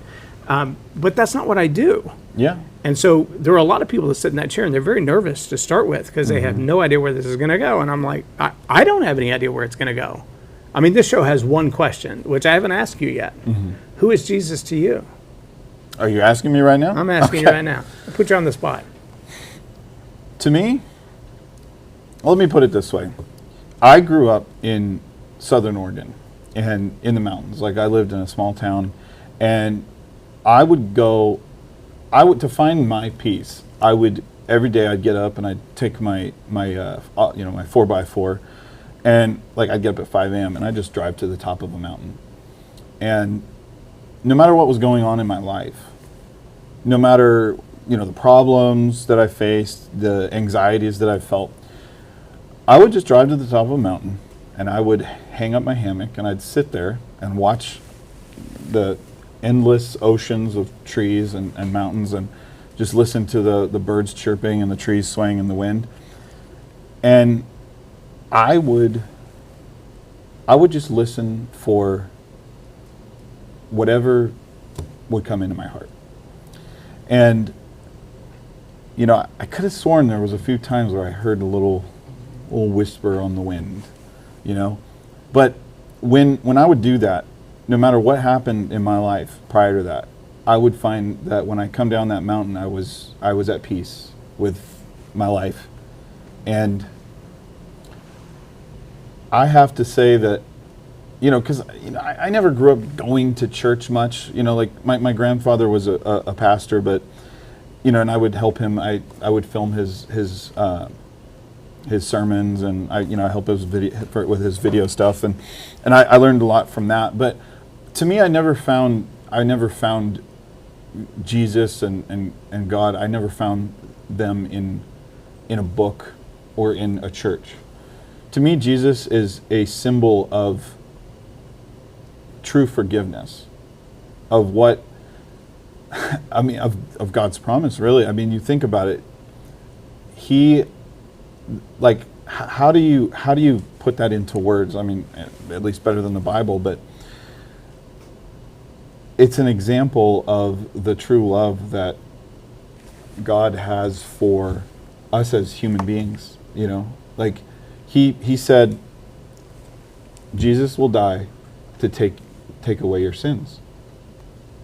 but that's not what I do. Yeah. And so there are a lot of people that sit in that chair, and they're very nervous to start with because they have no idea where this is going to go. And I'm like, I don't have any idea where it's going to go. I mean, this show has one question, which I haven't asked you yet. Who is Jesus to you? Are you asking me right now? I'm asking you right now. I'll put you on the spot. To me, let me put it this way. I grew up in Southern Oregon and in the mountains. Like I lived in a small town, and to find my peace, every day I'd get up and I'd take my 4x4, and like I'd get up at 5 a.m. and I'd just drive to the top of a mountain. And no matter what was going on in my life, no matter the problems that I faced, the anxieties that I felt, I would just drive to the top of a mountain and I would hang up my hammock and I'd sit there and watch the endless oceans of trees and mountains, and just listen to the birds chirping and the trees swaying in the wind. And I would just listen for whatever would come into my heart. And, you know, I could have sworn there was a few times where I heard a little whisper on the wind, you know. But when I would do that, no matter what happened in my life prior to that, I would find that when I come down that mountain, I was at peace with my life. And I have to say that, you know, because I never grew up going to church much. You know, like my grandfather was a pastor, but, you know, and I would help him. I would film his sermons, and I help his with his video stuff, and I learned a lot from that. But to me, I never found Jesus and God. I never found them in a book or in a church. To me, Jesus is a symbol of true forgiveness, of what, I mean, of God's promise, really. I mean, you think about it, he, like, how do you put that into words? I mean, at least better than the Bible, but it's an example of the true love that God has for us as human beings, you know? Like, he said, Jesus will die to take away your sins.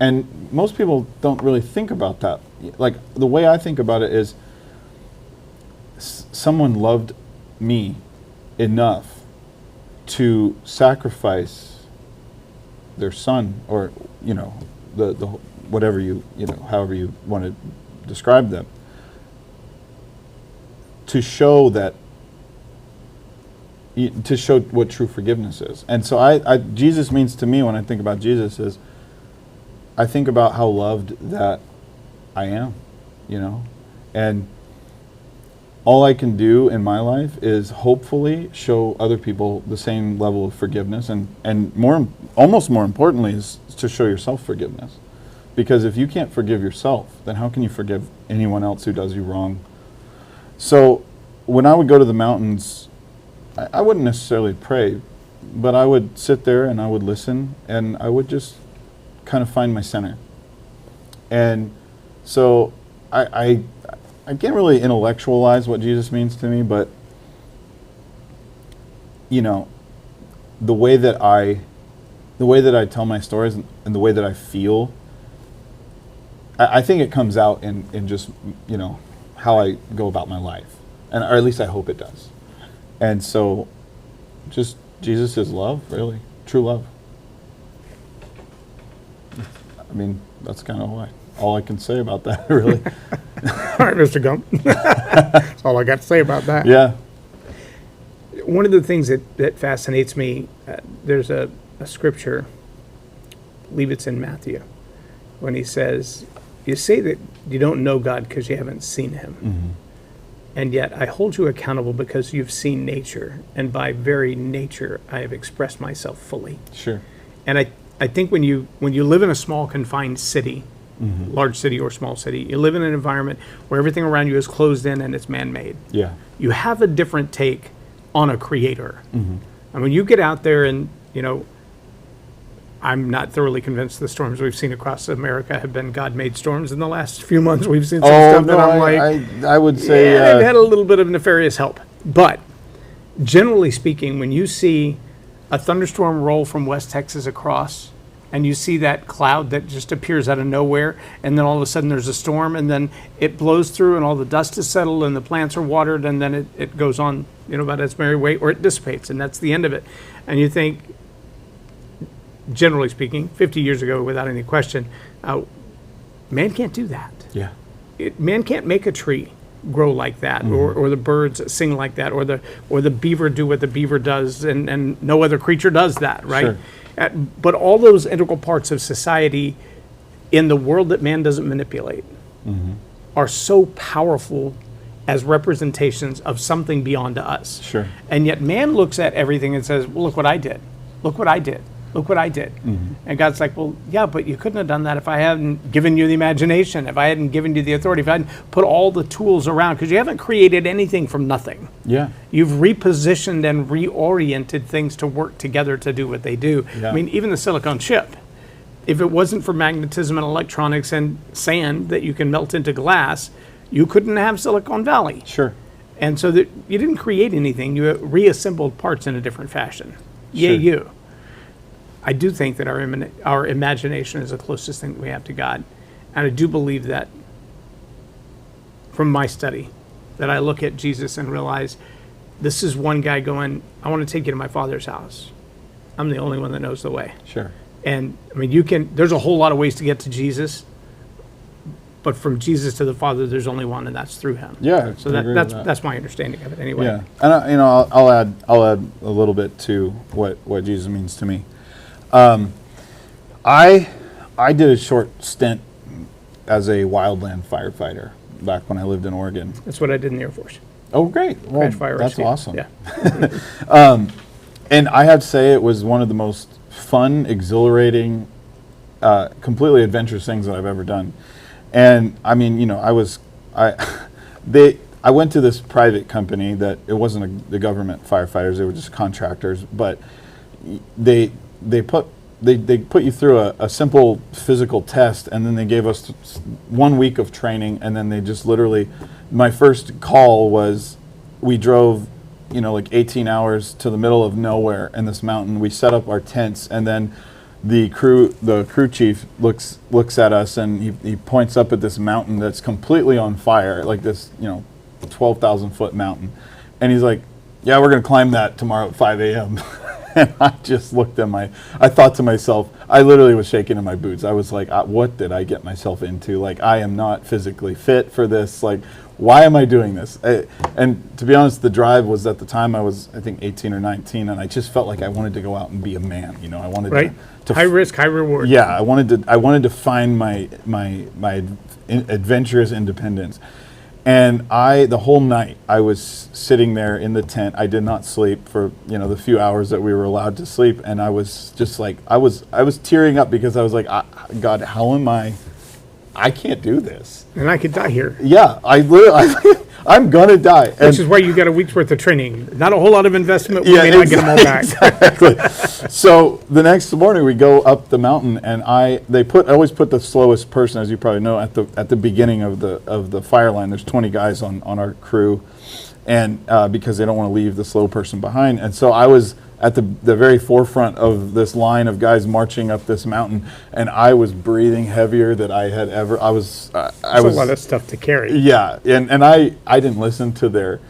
And most people don't really think about that. Like, the way I think about it is, someone loved me enough to sacrifice their son, or, you know, the whatever however you want to describe them, to show what true forgiveness is. And so Jesus means to me, when I think about Jesus, is I think about how loved that I am, you know, and all I can do in my life is hopefully show other people the same level of forgiveness, and almost more importantly, is to show yourself forgiveness. Because if you can't forgive yourself, then how can you forgive anyone else who does you wrong? So when I would go to the mountains, I wouldn't necessarily pray, but I would sit there and I would listen, and I would just kind of find my center. And so I can't really intellectualize what Jesus means to me, but, you know, the way that I tell my stories and the way that I feel, I think it comes out in just, you know, how I go about my life, or at least I hope it does. And so, just Jesus is love, really, true love. I mean, that's kind of all I can say about that, really. All right, Mr. Gump. That's all I got to say about that. Yeah. One of the things that fascinates me, there's a scripture, I believe it's in Matthew, when he says, you say that you don't know God because you haven't seen him. Mm-hmm. And yet I hold you accountable because you've seen nature, and by very nature I have expressed myself fully. Sure. And I think when you live in a small confined city, mm-hmm. large city or small city, you live in an environment where everything around you is closed in and it's man-made. Yeah. You have a different take on a creator. Mm-hmm. And when you get out there and, you know, I'm not thoroughly convinced the storms we've seen across America have been God-made storms. In the last few months, we've seen some stuff that I'm like, I would say, yeah, they've had a little bit of nefarious help. But generally speaking, when you see a thunderstorm roll from West Texas across, and you see that cloud that just appears out of nowhere, and then all of a sudden there's a storm, and then it blows through, and all the dust is settled, and the plants are watered, and then it goes on, you know, about its merry way, or it dissipates, and that's the end of it. And you think, generally speaking, 50 years ago, without any question, man can't do that. Yeah. Man can't make a tree grow like that, mm-hmm. or the birds sing like that, or the beaver do what the beaver does, and no other creature does that, right? Sure. But all those integral parts of society in the world that man doesn't manipulate mm-hmm. are so powerful as representations of something beyond us. Sure. And yet man looks at everything and says, well, look what I did. Look what I did. Look what I did. And God's like, well, yeah, but you couldn't have done that if I hadn't given you the imagination, if I hadn't given you the authority, if I hadn't put all the tools around, because you haven't created anything from nothing. Yeah. You've repositioned and reoriented things to work together to do what they do. Yeah. I mean, even the silicone chip, if it wasn't for magnetism and electronics and sand that you can melt into glass, you couldn't have Silicon Valley. Sure. And so that you didn't create anything, you reassembled parts in a different fashion. Yay, Sure. you. I do think that our imagination is the closest thing that we have to God. And I do believe that from my study, that I look at Jesus and realize this is one guy going, I want to take you to my Father's house. I'm the only one that knows the way. Sure. And I mean, there's a whole lot of ways to get to Jesus, but from Jesus to the Father, there's only one, and that's through him. Yeah. So I agree with that's my understanding of it anyway. Yeah. And I'll add a little bit to what Jesus means to me. I did a short stint as a wildland firefighter back when I lived in Oregon. That's what I did in the Air Force. Oh, great. Well, Crash fire that's rescue. awesome. Yeah. And I have to say it was one of the most fun, exhilarating, completely adventurous things that I've ever done. And I mean, I went to this private company that it wasn't the government firefighters; they were just contractors. But they put you through a simple physical test, and then they gave us 1 week of training, and then they just literally. My first call was, we drove, like 18 hours to the middle of nowhere in this mountain. We set up our tents, and then the crew chief looks at us, and he points up at this mountain that's completely on fire, like this 12,000 foot mountain, and he's like, "Yeah, we're gonna climb that tomorrow at 5 a.m." And I just looked at I thought to myself, I literally was shaking in my boots. I was like, what did I get myself into? Like, I am not physically fit for this. Like, why am I doing this? And to be honest, the drive was, at the time I was, I think, 18 or 19, and I just felt like I wanted to go out and be a man. I wanted Right. to High risk, high reward. Yeah, I wanted to find my adventurous independence. And the whole night I was sitting there in the tent. I did not sleep for the few hours that we were allowed to sleep, and I was just like, I was tearing up, because I was like, God, how am I can't do this. And I could die here. Yeah, I'm gonna die. Which is why you got a week's worth of training. Not a whole lot of investment. We may not get them all back. Exactly. So the next morning we go up the mountain, and I always put the slowest person, as you probably know, at the beginning of the fire line. There's 20 guys on our crew, and because they don't want to leave the slow person behind. And so I was at the very forefront of this line of guys marching up this mountain, and I was breathing heavier than I had ever. I was a lot of stuff to carry. Yeah, and I didn't listen to their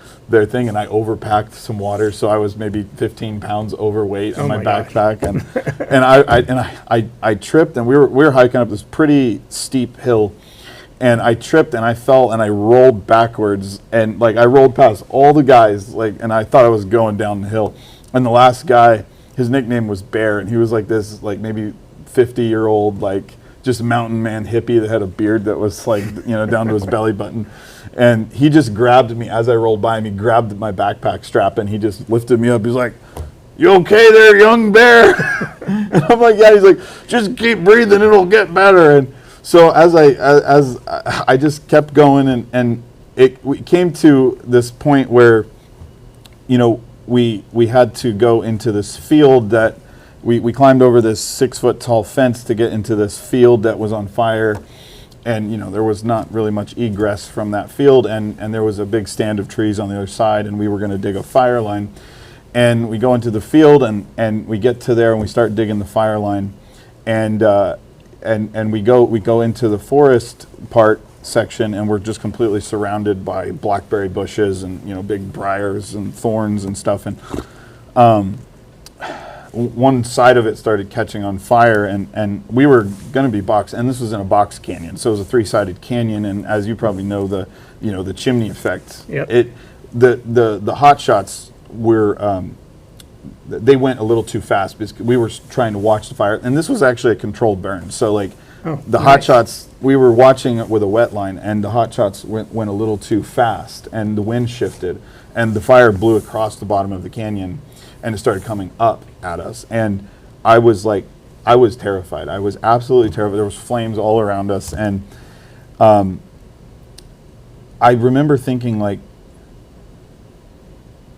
thing, and I overpacked some water, so I was maybe 15 pounds overweight on my backpack, and I tripped, and we were hiking up this pretty steep hill, and I tripped, and I fell, and I rolled backwards, and I rolled past all the guys, and I thought I was going down the hill. And the last guy, his nickname was Bear, and he was this maybe 50-year-old just mountain man hippie that had a beard that was down to his belly button. And he just grabbed me as I rolled by him. He grabbed my backpack strap, and he just lifted me up. He's like, "You okay there, young Bear?" And I'm like, "Yeah." He's like, "Just keep breathing, it'll get better." And so as I just kept going, and we came to this point where we had to go into this field that we climbed over this 6-foot tall fence to get into this field that was on fire, and there was not really much egress from that field, and there was a big stand of trees on the other side, and we were going to dig a fire line. And we go into the field, and we get to there, and we start digging the fire line, and we go into the forest part section, and we're just completely surrounded by blackberry bushes and big briars and thorns and stuff, and one side of it started catching on fire, and we were going to be boxed, and this was in a box canyon, so it was a 3-sided canyon, and as you probably know, the chimney effect. Yep. The hot shots were they went a little too fast, because we were trying to watch the fire, and this was actually a controlled burn, so hot shots, we were watching it with a wet line, and the hot shots went a little too fast, and the wind shifted, and the fire blew across the bottom of the canyon, and it started coming up at us. And I was terrified. I was absolutely terrified. There was flames all around us, and I remember thinking, like,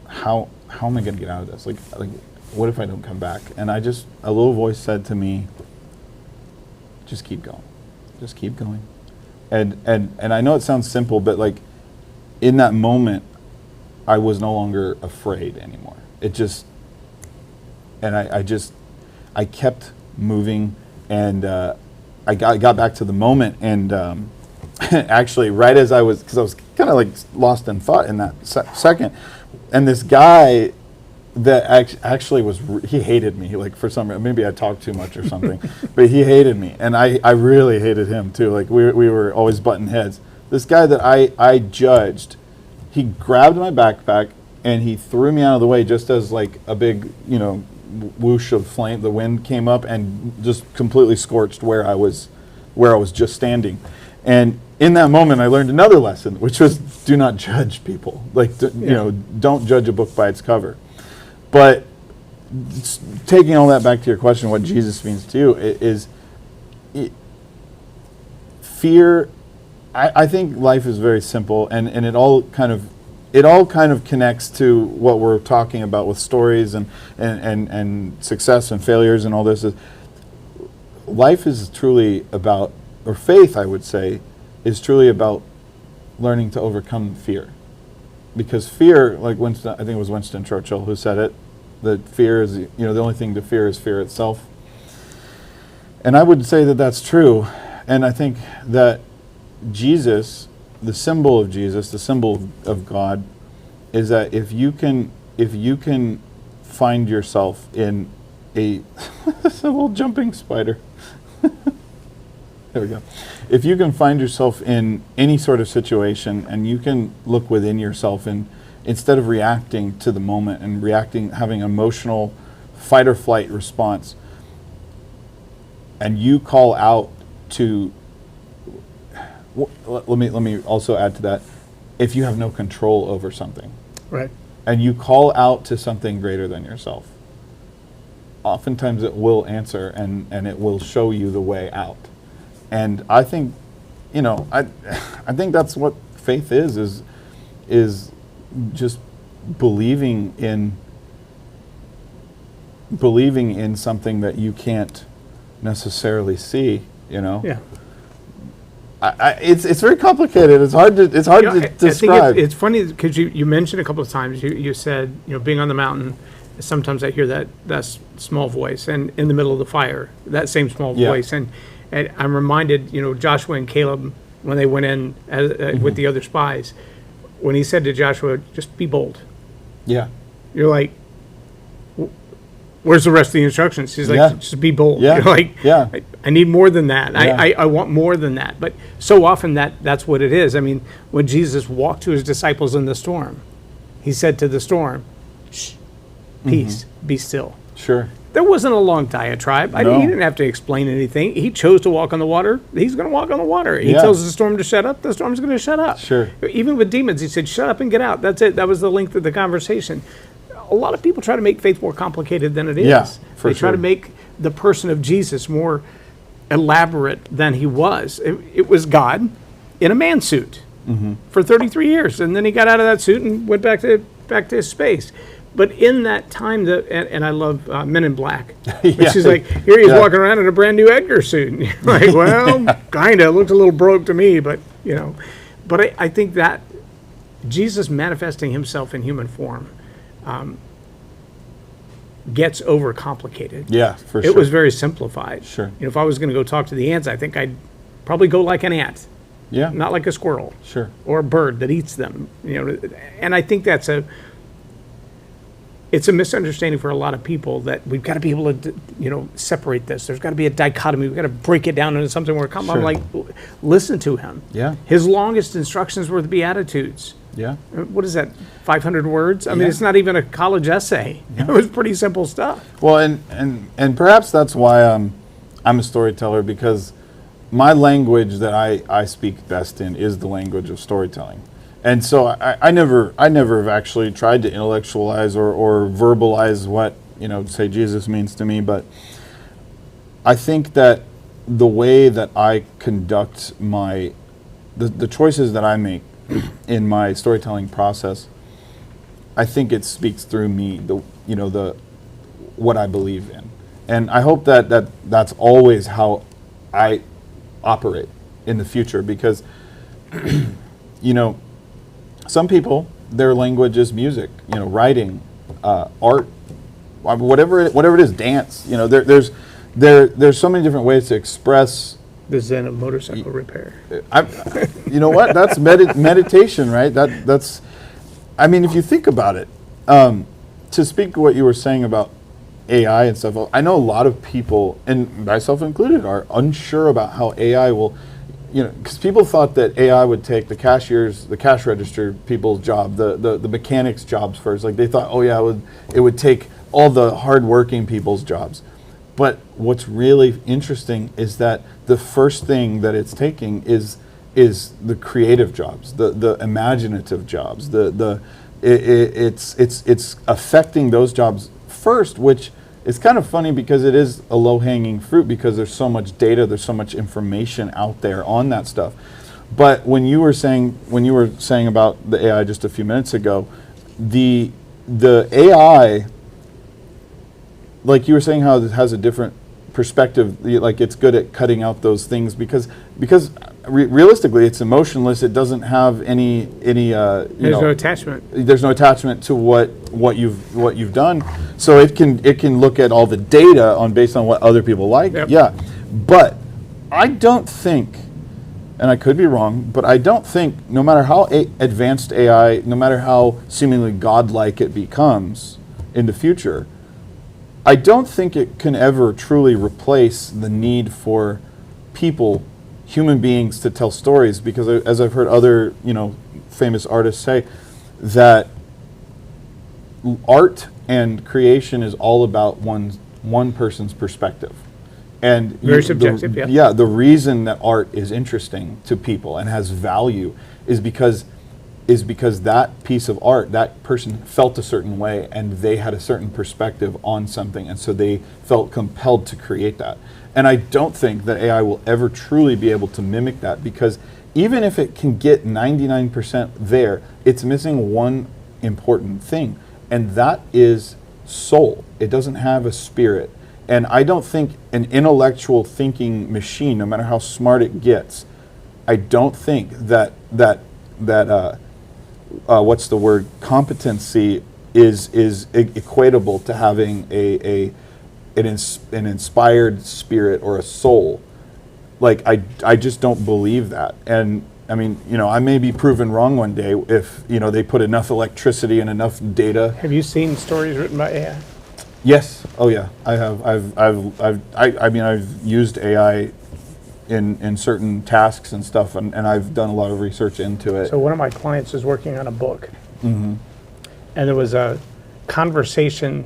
how am I going to get out of this? Like, what if I don't come back? And a little voice said to me, just keep going. Just keep going. And I know it sounds simple, but like in that moment, I was no longer afraid anymore. I kept moving, and I got back to the moment, and actually right as because I was kind of like lost in thought in that second, and this guy that actually he hated me, like for some reason, maybe I talked too much or something, but he hated me, and I really hated him too. Like we were always butting heads. This guy that I judged, he grabbed my backpack and he threw me out of the way just as like a big, whoosh of flame, the wind came up and just completely scorched where I was just standing. And in that moment, I learned another lesson, which was do not judge people. Like, don't judge a book by its cover. But taking all that back to your question, what Jesus means to you is fear. I think life is very simple, and it all kind of connects to what we're talking about with stories and success and failures and all this. Life is truly about, or faith, I would say, is truly about learning to overcome fear. Because fear, like I think it was Winston Churchill who said it, that fear is, the only thing to fear is fear itself. And I would say that that's true. And I think that Jesus, the symbol of Jesus, the symbol of God, is that if you can find yourself in it's a little jumping spider. There we go. If you can find yourself in any sort of situation and you can look within yourself, and instead of reacting to the moment and having an emotional fight or flight response, and you call out to, let me also add to that, if you have no control over something, right, and you call out to something greater than yourself, oftentimes it will answer and it will show you the way out. And I think, I think that's what faith is just believing in something that you can't necessarily see, Yeah. It's very complicated. It's hard to describe. I think it's funny because you mentioned a couple of times, you said, being on the mountain, sometimes I hear that small voice, and in the middle of the fire, that same small voice. And I'm reminded, Joshua and Caleb, when they went in with the other spies, when he said to Joshua, just be bold. Yeah. You're like, where's the rest of the instructions? He's like, just be bold. Yeah. You're like, I need more than that. Yeah. I want more than that. But so often that's what it is. I mean, when Jesus walked to his disciples in the storm, he said to the storm, shh, peace, be still. Sure. There wasn't a long diatribe. No. He didn't have to explain anything. He chose to walk on the water. He's going to walk on the water. He tells the storm to shut up. The storm's going to shut up. Sure. Even with demons, he said, shut up and get out. That's it. That was the length of the conversation. A lot of people try to make faith more complicated than it is. Yeah, they try to make the person of Jesus more elaborate than he was. It was God in a man suit for 33 years. And then he got out of that suit and went back to space. But in that time, and I love Men in Black. She's like, here he's walking around in a brand new Edgar suit. And you're like, well, kind of. Looked a little broke to me, but, But I think that Jesus manifesting himself in human form gets overcomplicated. Yeah, for sure. It was very simplified. Sure. If I was going to go talk to the ants, I think I'd probably go like an ant. Yeah. Not like a squirrel. Sure. Or a bird that eats them. And I think it's a misunderstanding for a lot of people that we've got to be able to, separate this. There's got to be a dichotomy. We've got to break it down into something where I'm like, listen to him. Yeah. His longest instructions were the Beatitudes. Yeah. What is that, 500 words? I mean, it's not even a college essay. It was pretty simple stuff. Well, and perhaps that's why I'm a storyteller, because my language that I speak best in is the language of storytelling. And so I never have actually tried to intellectualize or verbalize what say Jesus means to me, but I think that the way that I conduct the choices that I make in my storytelling process, I think it speaks through me, what I believe in. And I hope that's always how I operate in the future, because some people, their language is music, writing, art, whatever it is, dance. There's so many different ways to express. The zen of motorcycle repair. You know what? That's meditation, right? That's. I mean, if you think about it, to speak to what you were saying about AI and stuff, I know a lot of people, and myself included, are unsure about how AI will. Because people thought that AI would take the cashiers, the cash register people's job, the mechanics' jobs first. Like they thought, oh yeah, it would take all the hardworking people's jobs. But what's really interesting is that the first thing that it's taking is the creative jobs, the imaginative jobs. It's affecting those jobs first, which is kind of funny because it is a low-hanging fruit because there's so much data, there's so much information out there on that stuff. But when you were saying about the AI just a few minutes ago, the AI, like you were saying, how it has a different perspective, like it's good at cutting out those things because realistically it's emotionless. It doesn't have any there's no attachment. There's no attachment to what you've done, so it can look at all the data based on what other people like. Yep. Yeah, but I don't think, and I could be wrong, but I don't think, no matter how advanced AI, no matter how seemingly godlike it becomes in the future, I don't think it can ever truly replace the need for people, human beings, to tell stories, because as I've heard other, famous artists say, that art and creation is all about one person's perspective. And very subjective, yeah, the reason that art is interesting to people and has value is because that piece of art, that person felt a certain way and they had a certain perspective on something, and so they felt compelled to create that. And I don't think that AI will ever truly be able to mimic that, because even if it can get 99% there, it's missing one important thing, and that is soul. It doesn't have a spirit. And I don't think an intellectual thinking machine, no matter how smart it gets, I don't think that what's the word, competency is equatable to having an inspired spirit or a soul. Like I just don't believe that. And I mean, I may be proven wrong one day if they put enough electricity and enough data. Have you seen stories written by AI? Yes. Oh yeah, I have. I've used AI in certain tasks and stuff, and I've done a lot of research into it. So one of my clients is working on a book, Mm-hmm. and there was a conversation.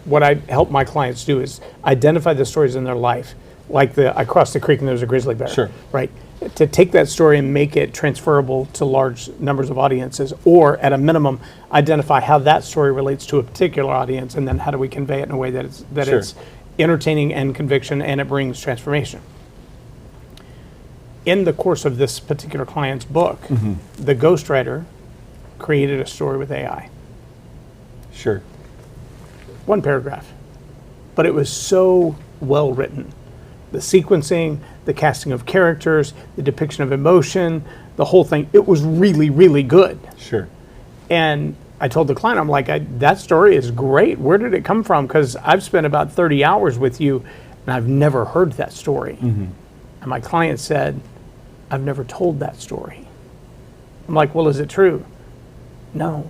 What I help my clients do is identify the stories in their life, like I crossed the creek and there was a grizzly bear. Sure. Right. To take that story and make it transferable to large numbers of audiences, or at a minimum, identify how that story relates to a particular audience, and then how do we convey it in a way that Sure. it's entertaining and conviction, and it brings transformation. In the course of this particular client's book, Mm-hmm. the ghostwriter created a story with AI. Sure. One paragraph. But it was so well written. The sequencing, the casting of characters, the depiction of emotion, the whole thing, it was really, really good. Sure. And I told the client, I'm like, that story is great. Where did it come from? Because I've spent about 30 hours with you and I've never heard that story. Mm-hmm. And my client said, I've never told that story. I'm like, well, is it true? No.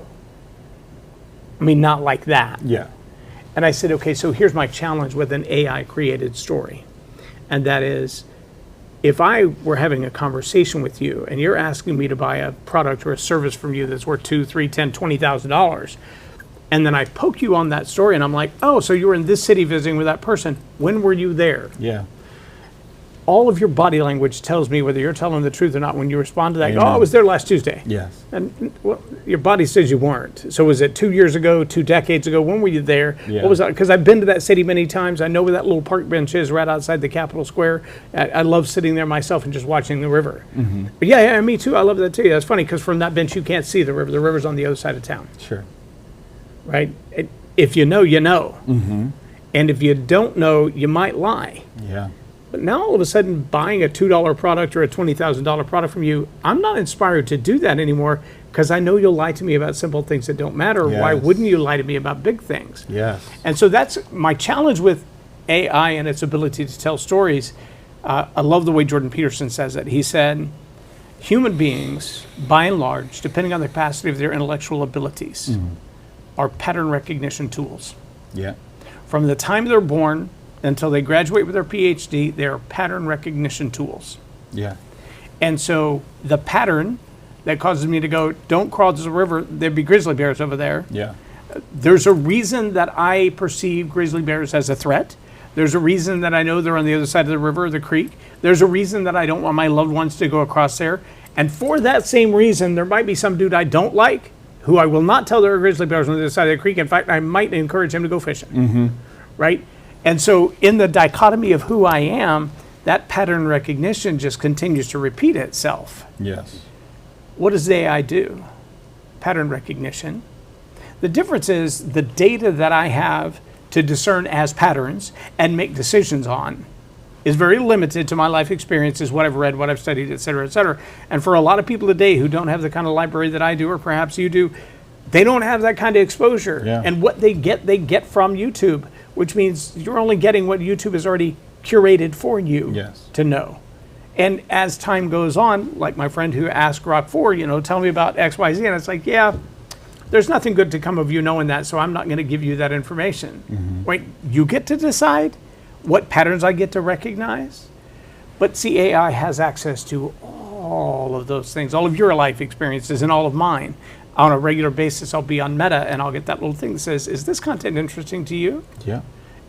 I mean, not like that. Yeah. And I said, okay, so here's my challenge with an AI created story. And that is, if I were having a conversation with you and you're asking me to buy a product or a service from you that's worth $2,000, $3,000, $10,000, $20,000, and then I poke you on that story and I'm like, oh, so you were in this city visiting with that person. When were you there? Yeah. all of your body language tells me whether you're telling the truth or not when you respond to that. Amen. Oh, I was there last Tuesday. Yes. And well, your body says you weren't. So was it 2 years ago, 2 decades ago? When were you there? Yeah. What was that? Because I've been to that city many times. I know where that little park bench is right outside the Capitol Square. I love sitting there myself and just watching the river. Mm-hmm. But yeah, me too. I love that too. That's funny because from that bench you can't see the river. The river's on the other side of town, Sure. right? If you know, you know. Mm-hmm. And if you don't know, you might lie. Yeah. But now all of a sudden buying a $2 product or a $20,000 product from you, I'm not inspired to do that anymore because I know you'll lie to me about simple things that don't matter. Yes. Why wouldn't you lie to me about big things? Yes. And so that's my challenge with AI and its ability to tell stories. I love the way Jordan Peterson says it. He said, human beings, by and large, depending on the capacity of their intellectual abilities, are pattern recognition tools. Yeah. From the time they're born until they graduate with their PhD, they're pattern recognition tools. Yeah. And so the pattern that causes me to go, don't cross the river, there'd be grizzly bears over there. Yeah. There's a reason that I perceive grizzly bears as a threat. There's a reason that I know they're on the other side of the river or the creek. There's a reason that I don't want my loved ones to go across there. And for that same reason, there might be some dude I don't like who I will not tell there are grizzly bears on the other side of the creek. In fact, I might encourage him to go fishing. Right? And so in the dichotomy of who I am, that pattern recognition just continues to repeat itself. Yes. What does the AI do? Pattern recognition. The difference is the data that I have to discern as patterns and make decisions on is very limited to my life experiences, what I've read, what I've studied, et cetera, et cetera. And for a lot of people today who don't have the kind of library that I do, or perhaps you do, they don't have that kind of exposure. Yeah. And what they get from YouTube, which means you're only getting what YouTube has already curated for you Yes. to know. And as time goes on, like my friend who asked Rock 4, tell me about X, Y, Z, and it's like, yeah, there's nothing good to come of you knowing that, so I'm not going to give you that information. Wait, you get to decide what patterns I get to recognize? But see, AI has access to all of those things, all of your life experiences and all of mine. On a regular basis, I'll be on Meta and I'll get that little thing that says, is this content interesting to you? Yeah.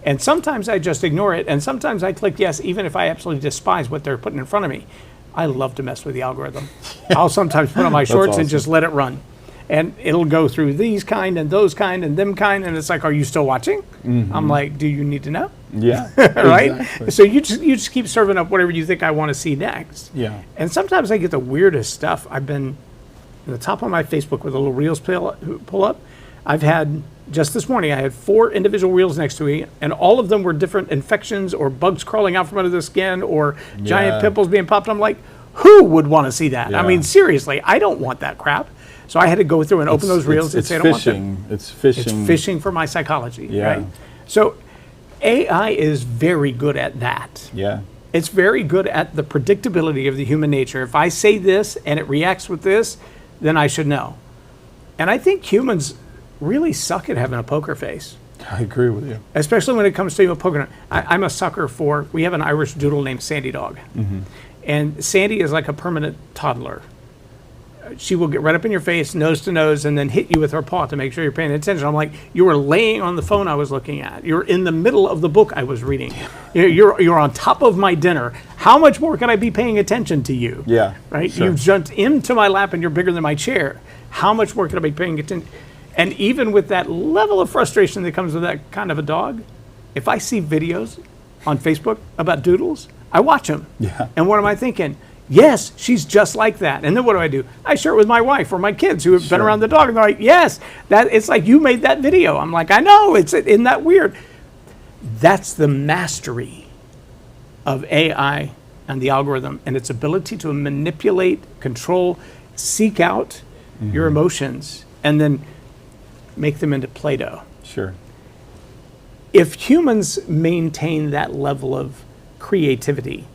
And sometimes I just ignore it, and sometimes I click yes, even if I absolutely despise what they're putting in front of me. I love to mess with the algorithm. I'll sometimes put on my shorts and awesome. just let it run. And it'll go through these kind and those kind and them kind, and it's like, are you still watching? I'm like, do you need to know? Yeah. Right? Exactly. So you just keep serving up whatever you think I want to see next. Yeah. And sometimes I get the weirdest stuff. I've been at the top of my Facebook with a little reels pull up. I've had, just this morning, I had 4 individual reels next to me, and all of them were different infections or bugs crawling out from under the skin or giant Yeah. pimples being popped. I'm like, who would want to see that? I Yeah. mean, seriously, I don't want that crap. So I had to go through and open those reels and It's say, I don't want that. fishing. It's fishing. It's fishing for my psychology, Yeah. right? So AI is very good at that. Yeah. It's very good at the predictability of the human nature. If I say this and it reacts with this, then I should know. And I think humans really suck at having a poker face, I agree with you. especially when it comes to poker. I'm a sucker for, we have an Irish doodle named Sandy Dog. And Sandy is like a permanent toddler. She will get right up in your face, nose to nose, and then hit you with her paw to make sure you're paying attention. I'm like, you were laying on the phone I was looking at. You're in the middle of the book I was reading. You're on top of my dinner. How much more can I be paying attention to you? Yeah. Right? Sure. You jumped into my lap and you're bigger than my chair. How much more can I be paying attention? And even with that level of frustration that comes with that kind of a dog, if I see videos on Facebook about doodles, I watch them. Yeah. And what am I thinking? Yes, she's just like that. And then what do? I share it with my wife or my kids who have been Sure. around the dog, and they're like, yes, that it's like you made that video. I'm like, I know, isn't that weird? That's the mastery of AI and the algorithm and its ability to manipulate, control, seek out your emotions, and then make them into Play-Doh. Sure. If humans maintain that level of creativity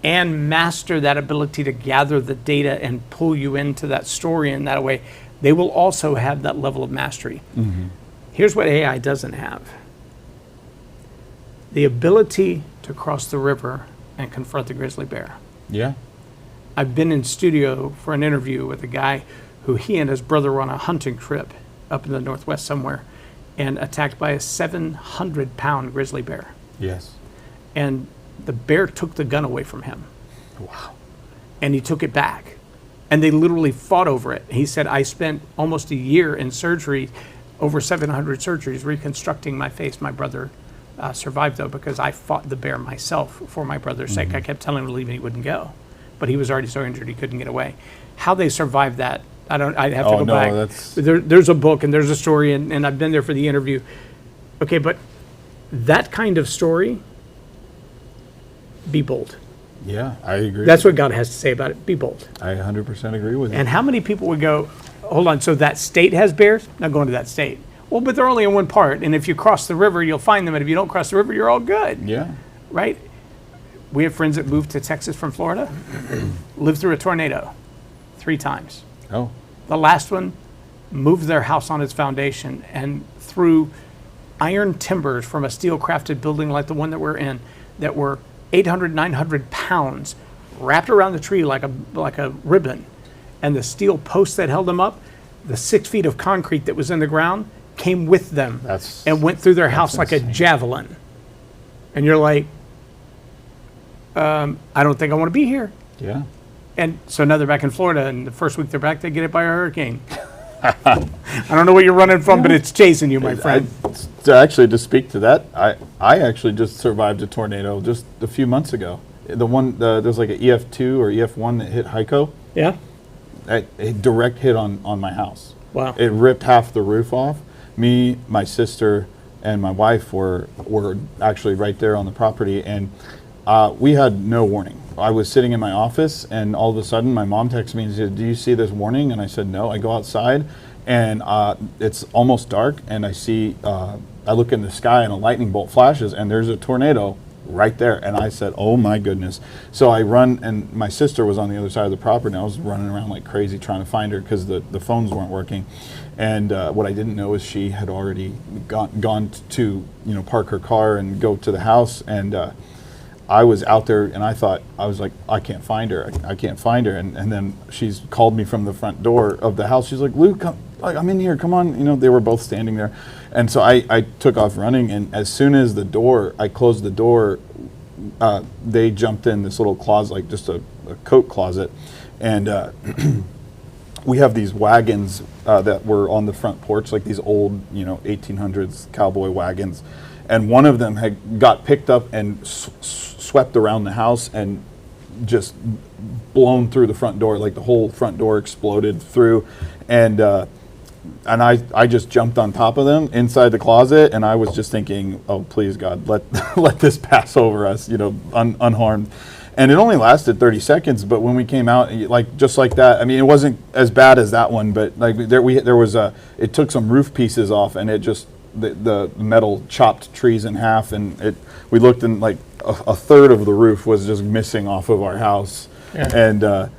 and master that ability to gather the data and pull you into that story in that way, they will also have that level of mastery. Here's what AI doesn't have: the ability to cross the river and confront the grizzly bear. Yeah. I've been in studio for an interview with a guy who he and his brother were on a hunting trip up in the Northwest somewhere and attacked by a 700-pound grizzly bear. Yes. And The bear took the gun away from him. Wow. And he took it back. And they literally fought over it. He said, I spent almost a year in surgery, over 700 surgeries, reconstructing my face. My brother survived, though, because I fought the bear myself for my brother's sake. I kept telling him to leave and he wouldn't go. But he was already so injured he couldn't get away. How they survived that, I'd have to go back. There's a book and there's a story, and I've been there for the interview. Okay, but that kind of story, be bold. Yeah, I agree. That's what God has to say about it. Be bold. I 100% agree with you. And how many people would go, hold on, so that state has bears? Not going to that state. Well, but they're only in one part. And if you cross the river, you'll find them. And if you don't cross the river, you're all good. Yeah. Right? We have friends that moved to Texas from Florida, lived through a tornado 3 times. Oh. The last one moved their house on its foundation and threw iron timbers from a steel crafted building like the one that we're in that were 800, 900 pounds wrapped around the tree like a ribbon. And the steel posts that held them up, the 6 feet of concrete that was in the ground came with them and went through their house like insane. a javelin. And you're like, I don't think I want to be here. Yeah. And so now they're back in Florida, and the first week they're back, they get hit by a hurricane. I don't know what you're running from, but it's chasing you, my friend. To speak to that, I actually just survived a tornado just a few months ago. There's like an EF2 or EF1 that hit Heiko. Yeah? A direct hit on my house. Wow. It ripped half the roof off. Me, my sister, and my wife were actually right there on the property, and we had no warning. I was sitting in my office, and all of a sudden my mom texted me and said, do you see this warning? And I said, no. I go outside, and it's almost dark, and I look in the sky, and a lightning bolt flashes, and there's a tornado right there. And I said, oh my goodness. So I run, and my sister was on the other side of the property, and I was running around like crazy trying to find her because the phones weren't working. And what I didn't know is she had already gone to park her car and go to the house, and I was out there, and I was like, I can't find her. I can't find her. And then she's called me from the front door of the house. She's like, Luke, I'm in here. Come on. They were both standing there. And so I took off running. And as soon as I closed the door, they jumped in this little closet, like just a coat closet. And we have these wagons that were on the front porch, like these old, 1800s cowboy wagons. And one of them had got picked up and swept around the house and just blown through the front door, like the whole front door exploded through. And I just jumped on top of them inside the closet, and I was just thinking, oh, please, God, let this pass over us, unharmed. And it only lasted 30 seconds, but when we came out, just like that, I mean, it wasn't as bad as that one, but like it took some roof pieces off, and it just, the metal chopped trees in half, and we looked, and like a third of the roof was just missing off of our house. Yeah. And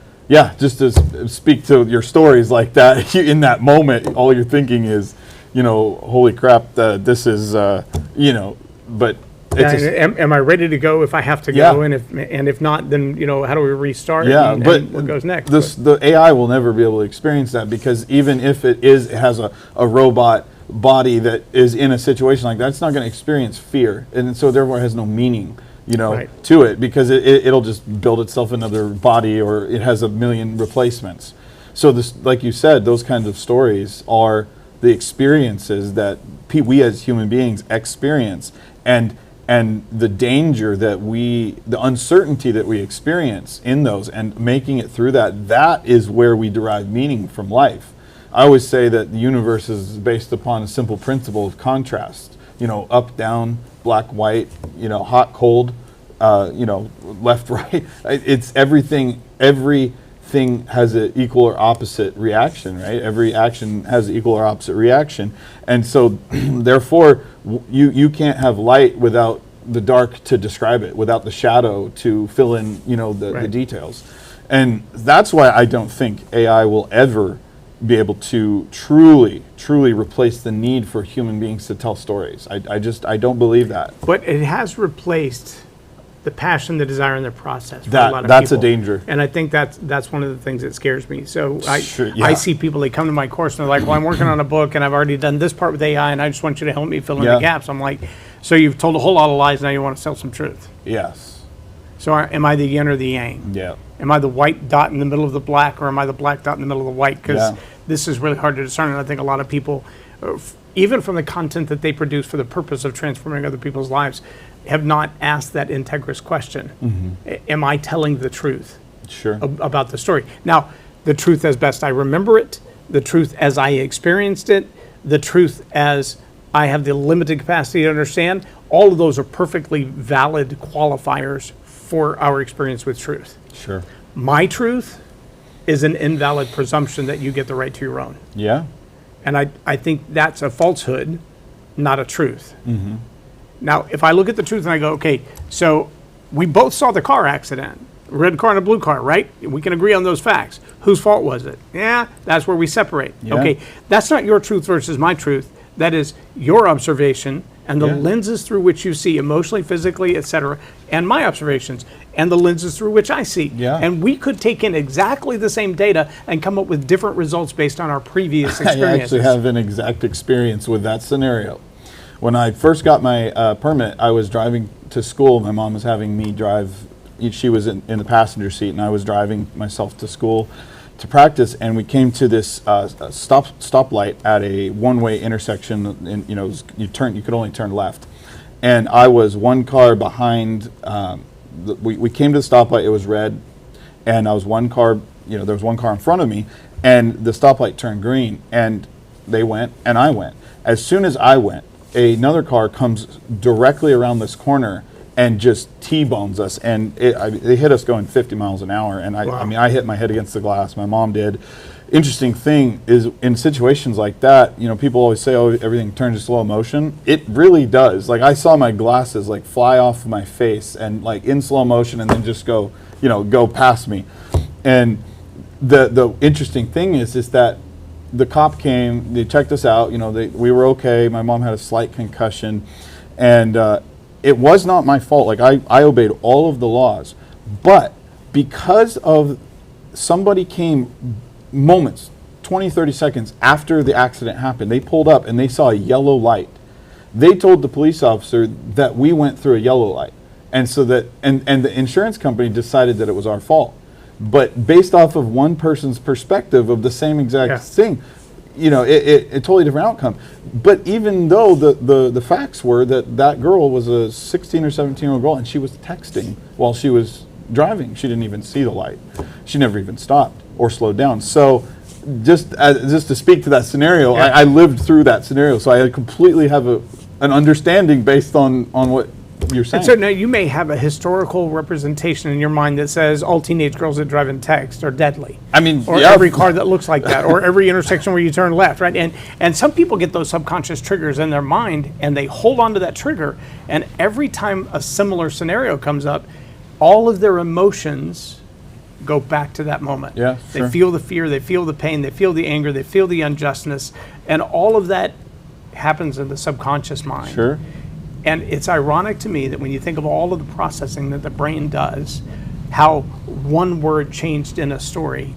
just to speak to your stories like that, in that moment, all you're thinking is, holy crap, this is, but it's am I ready to go if I have to go? And if not, then how do we restart? Yeah, and what goes next? The AI will never be able to experience that, because even if it has a robot body that is in a situation like that, it's not going to experience fear, and so therefore has no meaning to it, because it'll just build itself another body, or it has a million replacements. So this, like you said, those kinds of stories are the experiences that we as human beings experience, and the danger that the uncertainty that we experience in those, and making it through that is where we derive meaning from life. I always say that the universe is based upon a simple principle of contrast. Up, down, black, white, hot, cold, left, right. It's everything. Everything has an equal or opposite reaction, right? Every action has an equal or opposite reaction. And so, therefore, you can't have light without the dark to describe it, without the shadow to fill in, the details. And that's why I don't think AI will ever be able to truly replace the need for human beings to tell stories. I don't believe that. But it has replaced the passion, the desire, and the process for a lot of that's people. A danger. And I think that's one of the things that scares me. So I see people, they come to my course and they're like, well, I'm working on a book and I've already done this part with AI and I just want you to help me fill in the gaps. I'm like, so you've told a whole lot of lies, now you want to sell some truth. Yes. So am I the yin or the yang? Yeah. Am I the white dot in the middle of the black, or am I the black dot in the middle of the white? Because this is really hard to discern, and I think a lot of people, even from the content that they produce for the purpose of transforming other people's lives, have not asked that integrous question. Am I telling the truth about the story? Now, the truth as best I remember it, the truth as I experienced it, the truth as I have the limited capacity to understand, all of those are perfectly valid qualifiers for our experience with truth. Sure. My truth is an invalid presumption that you get the right to your own. Yeah. And I think that's a falsehood, not a truth. Now, if I look at the truth and I go, okay, so we both saw the car accident, red car and a blue car, right? We can agree on those facts. Whose fault was it? Yeah, that's where we separate. Yeah. Okay, that's not your truth versus my truth. That is your observation and the lenses through which you see emotionally, physically, etc., and my observations and the lenses through which I see. Yeah. And we could take in exactly the same data and come up with different results based on our previous experiences. I actually have an exact experience with that scenario. When I first got my permit, I was driving to school. My mom was having me drive. She was in the passenger seat, and I was driving myself to school to practice. And we came to this stoplight at a one-way intersection. And you could only turn left. And I was one car behind. We came to the stoplight. It was red, and I was one car. There was one car in front of me, and the stoplight turned green, and they went, and I went. As soon as I went, another car comes directly around this corner and just T-bones us, and they hit us going 50 miles an hour. And I hit my head against the glass. My mom did. Interesting thing is, in situations like that, people always say, "Oh, everything turns to slow motion." It really does. Like, I saw my glasses like fly off of my face and like in slow motion, and then just go past me. And the interesting thing is that the cop came, they checked us out, we were okay. My mom had a slight concussion, and it was not my fault. Like, I obeyed all of the laws, but because of somebody came moments, 20, 30 seconds after the accident happened, they pulled up and they saw a yellow light. They told the police officer that we went through a yellow light, and so that and the insurance company decided that it was our fault. But based off of one person's perspective of the same exact thing, a totally different outcome. But even though the facts were that girl was a 16 or 17-year-old girl, and she was texting while she was driving. She didn't even see the light. She never even stopped or slowed down. So just to speak to that scenario, I lived through that scenario, so I completely have an understanding based on what you're saying. And so now you may have a historical representation in your mind that says all teenage girls that drive in text are deadly. I mean, or every car that looks like that, or every intersection where you turn left, right? And some people get those subconscious triggers in their mind, and they hold on to that trigger, and every time a similar scenario comes up, all of their emotions go back to that moment. Yeah, sure. They feel the fear, they feel the pain, they feel the anger, they feel the unjustness, and all of that happens in the subconscious mind. Sure. And it's ironic to me that when you think of all of the processing that the brain does, how one word changed in a story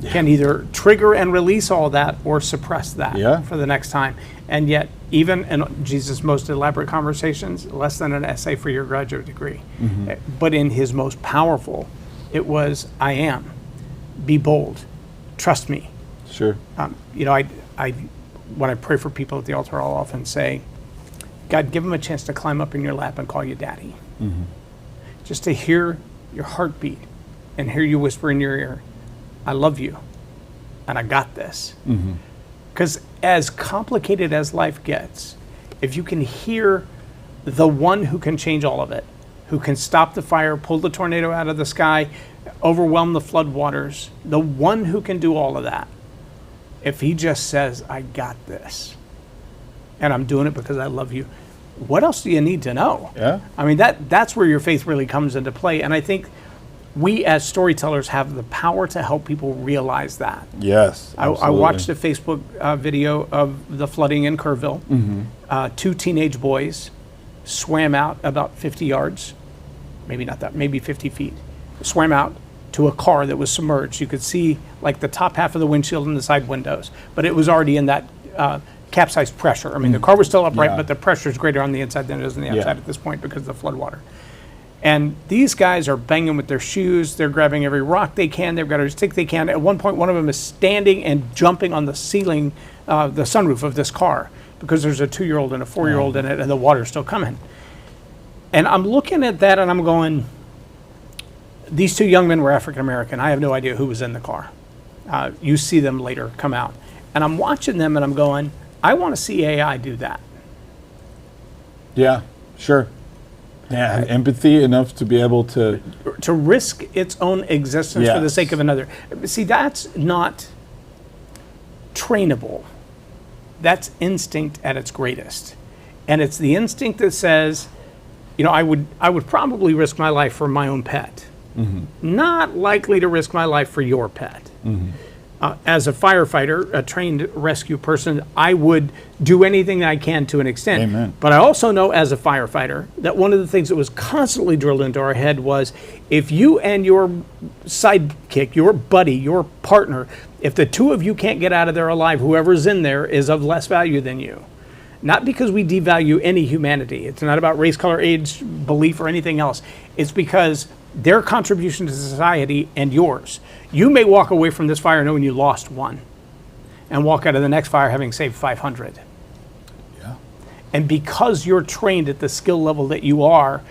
can either trigger and release all that or suppress that for the next time. And yet, even in Jesus' most elaborate conversations, less than an essay for your graduate degree. Mm-hmm. But in his most powerful, it was, I am. Be bold. Trust me. Sure. When I pray for people at the altar, I'll often say, God, give them a chance to climb up in your lap and call you daddy. Mm-hmm. Just to hear your heartbeat and hear you whisper in your ear, I love you and I got this. Because as complicated as life gets, if you can hear the one who can change all of it, who can stop the fire, pull the tornado out of the sky, overwhelm the floodwaters, the one who can do all of that, if he just says, I got this, and I'm doing it because I love you, what else do you need to know? Yeah. I mean, that's where your faith really comes into play. And I think we as storytellers have the power to help people realize that. Yes, I watched a Facebook video of the flooding in Kerrville. Mm-hmm. 2 teenage boys swam out about 50 yards, maybe not that, maybe 50 feet, swam out to a car that was submerged. You could see like the top half of the windshield and the side windows, but it was already in that capsized pressure. I mean, the car was still upright, but the pressure is greater on the inside than it is on the outside at this point because of the flood water. And these guys are banging with their shoes. They're grabbing every rock they can. They've got every stick they can. At one point, one of them is standing and jumping on the ceiling, the sunroof of this car, because there's a 2-year-old and a 4-year-old in it, and the water's still coming. And I'm looking at that, and I'm going, these 2 young men were African American. I have no idea who was in the car. You see them later come out. And I'm watching them, and I'm going, I want to see AI do that. Yeah, sure. Yeah, empathy enough to be able to risk its own existence for the sake of another. See, that's not trainable. That's instinct at its greatest. And it's the instinct that says, I would probably risk my life for my own pet. Not likely to risk my life for your pet. As a firefighter, a trained rescue person, I would do anything I can to an extent. Amen. But I also know as a firefighter that one of the things that was constantly drilled into our head was, if you and your sidekick, your buddy, your partner, if the 2 of you can't get out of there alive, whoever's in there is of less value than you. Not because we devalue any humanity. It's not about race, color, age, belief, or anything else. It's because their contribution to society and yours. You may walk away from this fire knowing you lost 1 and walk out of the next fire having saved 500. Yeah. And because you're trained at the skill level that you are,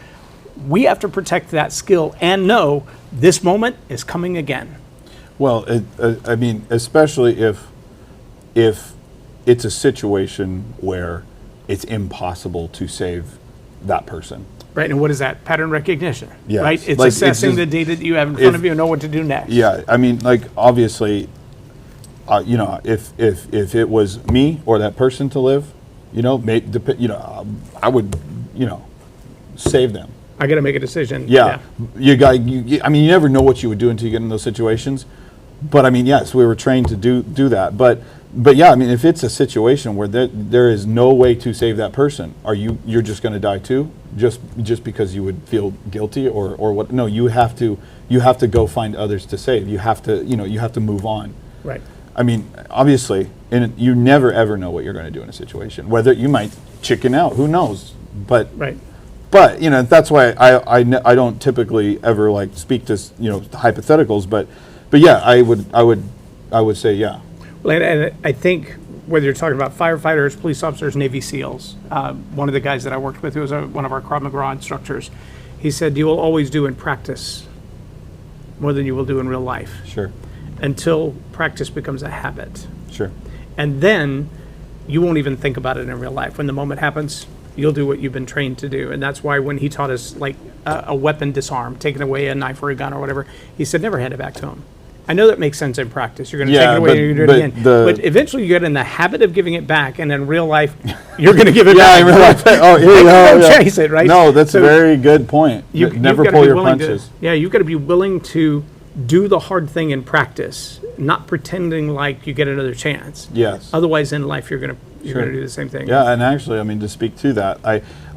we have to protect that skill and know this moment is coming again. Well, I mean, especially if it's a situation where it's impossible to save that person. Right, and what is that? Pattern recognition, Yes. right? It's Like, assessing it's just, the data that you have in front of you and know what to do next. Yeah, I mean, like, obviously, if it was me or that person to live, I would, save them. I got to make a decision. Yeah. I mean, you never know what you would do until you get in those situations. But I mean, yes, we were trained to do that. But yeah, I mean, if it's a situation where there is no way to save that person, you're just going to die too, just because you would feel guilty or what? No, you have to go find others to save. You have to move on. Right. I mean, obviously, you never ever know what you're going to do in a situation. Whether you might chicken out, who knows? But right. But that's why I don't typically ever like speak to hypotheticals. But yeah, I would say yeah. Well, and I think whether you're talking about firefighters, police officers, Navy SEALs, one of the guys that I worked with, who was one of our Krav Maga instructors, he said, you will always do in practice more than you will do in real life. Sure. Until practice becomes a habit. Sure. And then you won't even think about it in real life. When the moment happens, you'll do what you've been trained to do. And that's why when he taught us like a weapon disarm, taking away a knife or a gun or whatever, he said, never hand it back to him. I know that makes sense in practice. You're going to take it away and you're going to do it again. But eventually you get in the habit of giving it back, and in real life, you're going to give it back. Yeah, in real life. Oh, here you go. Don't chase it, right? No, that's a very good point. Never pull your punches. You've got to be willing to do the hard thing in practice, not pretending like you get another chance. Yes. Otherwise, in life, you're going to do the same thing. Yeah, and actually, I mean, to speak to that,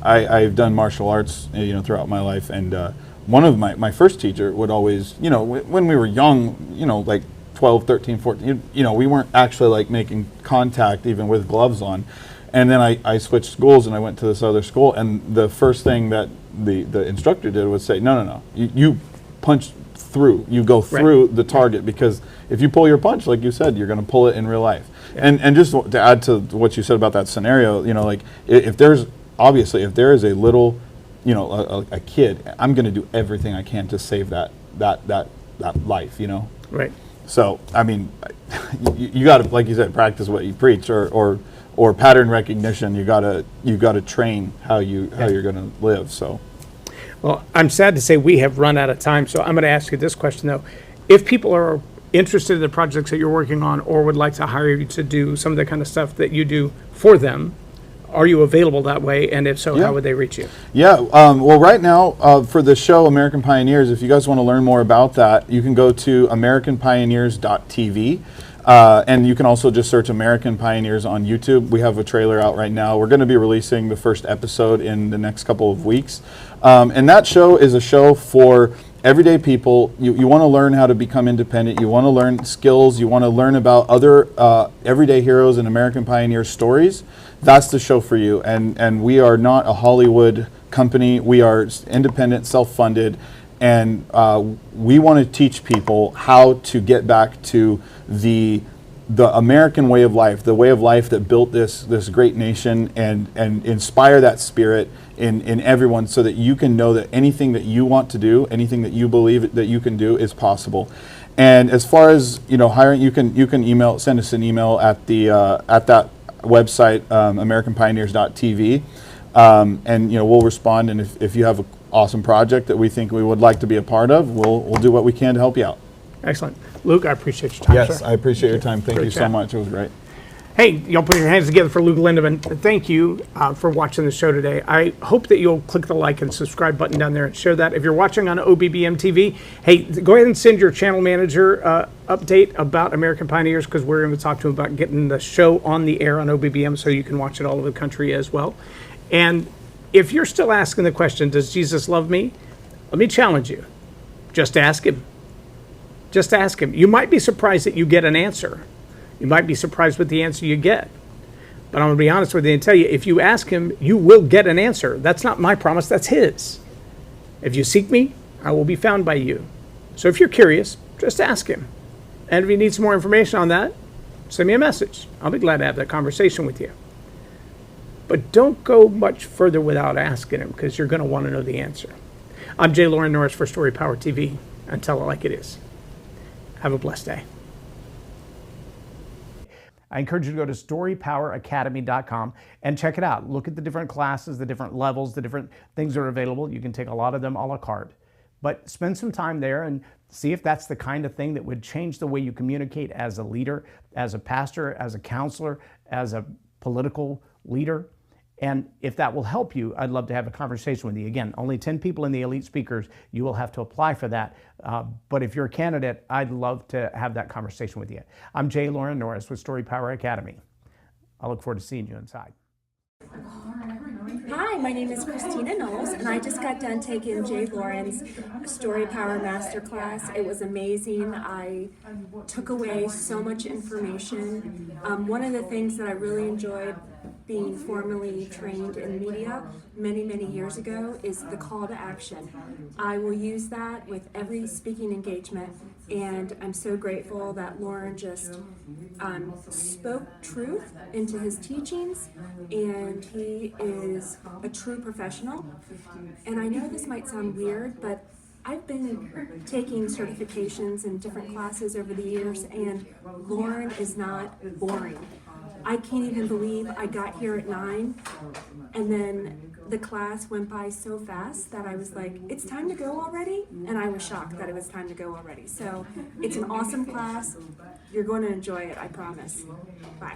I've done martial arts, throughout my life, and one of my first teacher would always, when we were young, like 12, 13, 14, we weren't actually like making contact even with gloves on. And then I switched schools and I went to this other school, and the first thing that the instructor did was say, no, you punch through, you go through the target, because if you pull your punch, like you said, you're going to pull it in real life. Yeah. And just to add to what you said about that scenario, like if there is a little, a kid, I'm going to do everything I can to save that life, Right. So, I mean, you got to, like you said, practice what you preach, or pattern recognition. You got to train how you're going to live. So, well, I'm sad to say we have run out of time. So I'm going to ask you this question though: if people are interested in the projects that you're working on, or would like to hire you to do some of the kind of stuff that you do for them, are you available that way? And if so, how would they reach you? Yeah, well, right now, for the show American Pioneers, if you guys want to learn more about that, you can go to americanpioneers.tv. And you can also just search American Pioneers on YouTube. We have a trailer out right now. We're going to be releasing the first episode in the next couple of weeks. And that show is a show for everyday people. You want to learn how to become independent. You want to learn skills. You want to learn about other everyday heroes and American Pioneer stories. That's the show for you. And we are not a Hollywood company. We are independent, self-funded, and we want to teach people how to get back to the American way of life, the way of life that built this great nation, and inspire that spirit in everyone, so that you can know that anything that you want to do, anything that you believe that you can do, is possible. And as far as hiring, you can send us an email at that website, AmericanPioneers.tv, and we'll respond. And if you have an awesome project that we think we would like to be a part of, we'll do what we can to help you out. Excellent. Luke, I appreciate your time, Yes, sir. I appreciate your time. Thank Great you so chat. much. It was great. Hey, y'all put your hands together for Luke Linderman. Thank you for watching the show today. I hope that you'll click the like and subscribe button down there and share that. If you're watching on OBBM TV, hey, go ahead and send your channel manager update about American Pioneers, because we're going to talk to him about getting the show on the air on OBBM so you can watch it all over the country as well. And if you're still asking the question, does Jesus love me? Let me challenge you. Just ask him. Just ask him. You might be surprised that you get an answer. You might be surprised with the answer you get. But I'm going to be honest with you and tell you, if you ask him, you will get an answer. That's not my promise, that's his. If you seek me, I will be found by you. So if you're curious, just ask him. And if you need some more information on that, send me a message. I'll be glad to have that conversation with you. But don't go much further without asking him, because you're going to want to know the answer. I'm Loren Norris for Storypower TV, and tell it like it is. Have a blessed day. I encourage you to go to storypoweracademy.com and check it out. Look at the different classes, the different levels, the different things that are available. You can take a lot of them a la carte. But spend some time there and see if that's the kind of thing that would change the way you communicate as a leader, as a pastor, as a counselor, as a political leader. And if that will help you, I'd love to have a conversation with you. Again, only 10 people in the elite speakers. You will have to apply for that. But if you're a candidate, I'd love to have that conversation with you. I'm Loren Norris with Storypower Academy. I look forward to seeing you inside. Hi, my name is Christina Knowles, and I just got done taking Jay Loren's Storypower Masterclass. It was amazing. I took away so much information. One of the things that I really enjoyed being formally trained in media many years ago is the call to action. I will use that with every speaking engagement, and I'm so grateful that Loren just spoke truth into his teachings, and he is a true professional. And I know this might sound weird, but I've been taking certifications in different classes over the years, and Loren is not boring. I can't even believe I got here at 9, and then the class went by so fast that I was like, it's time to go already? And I was shocked that it was time to go already. So it's an awesome class. You're going to enjoy it, I promise. Bye.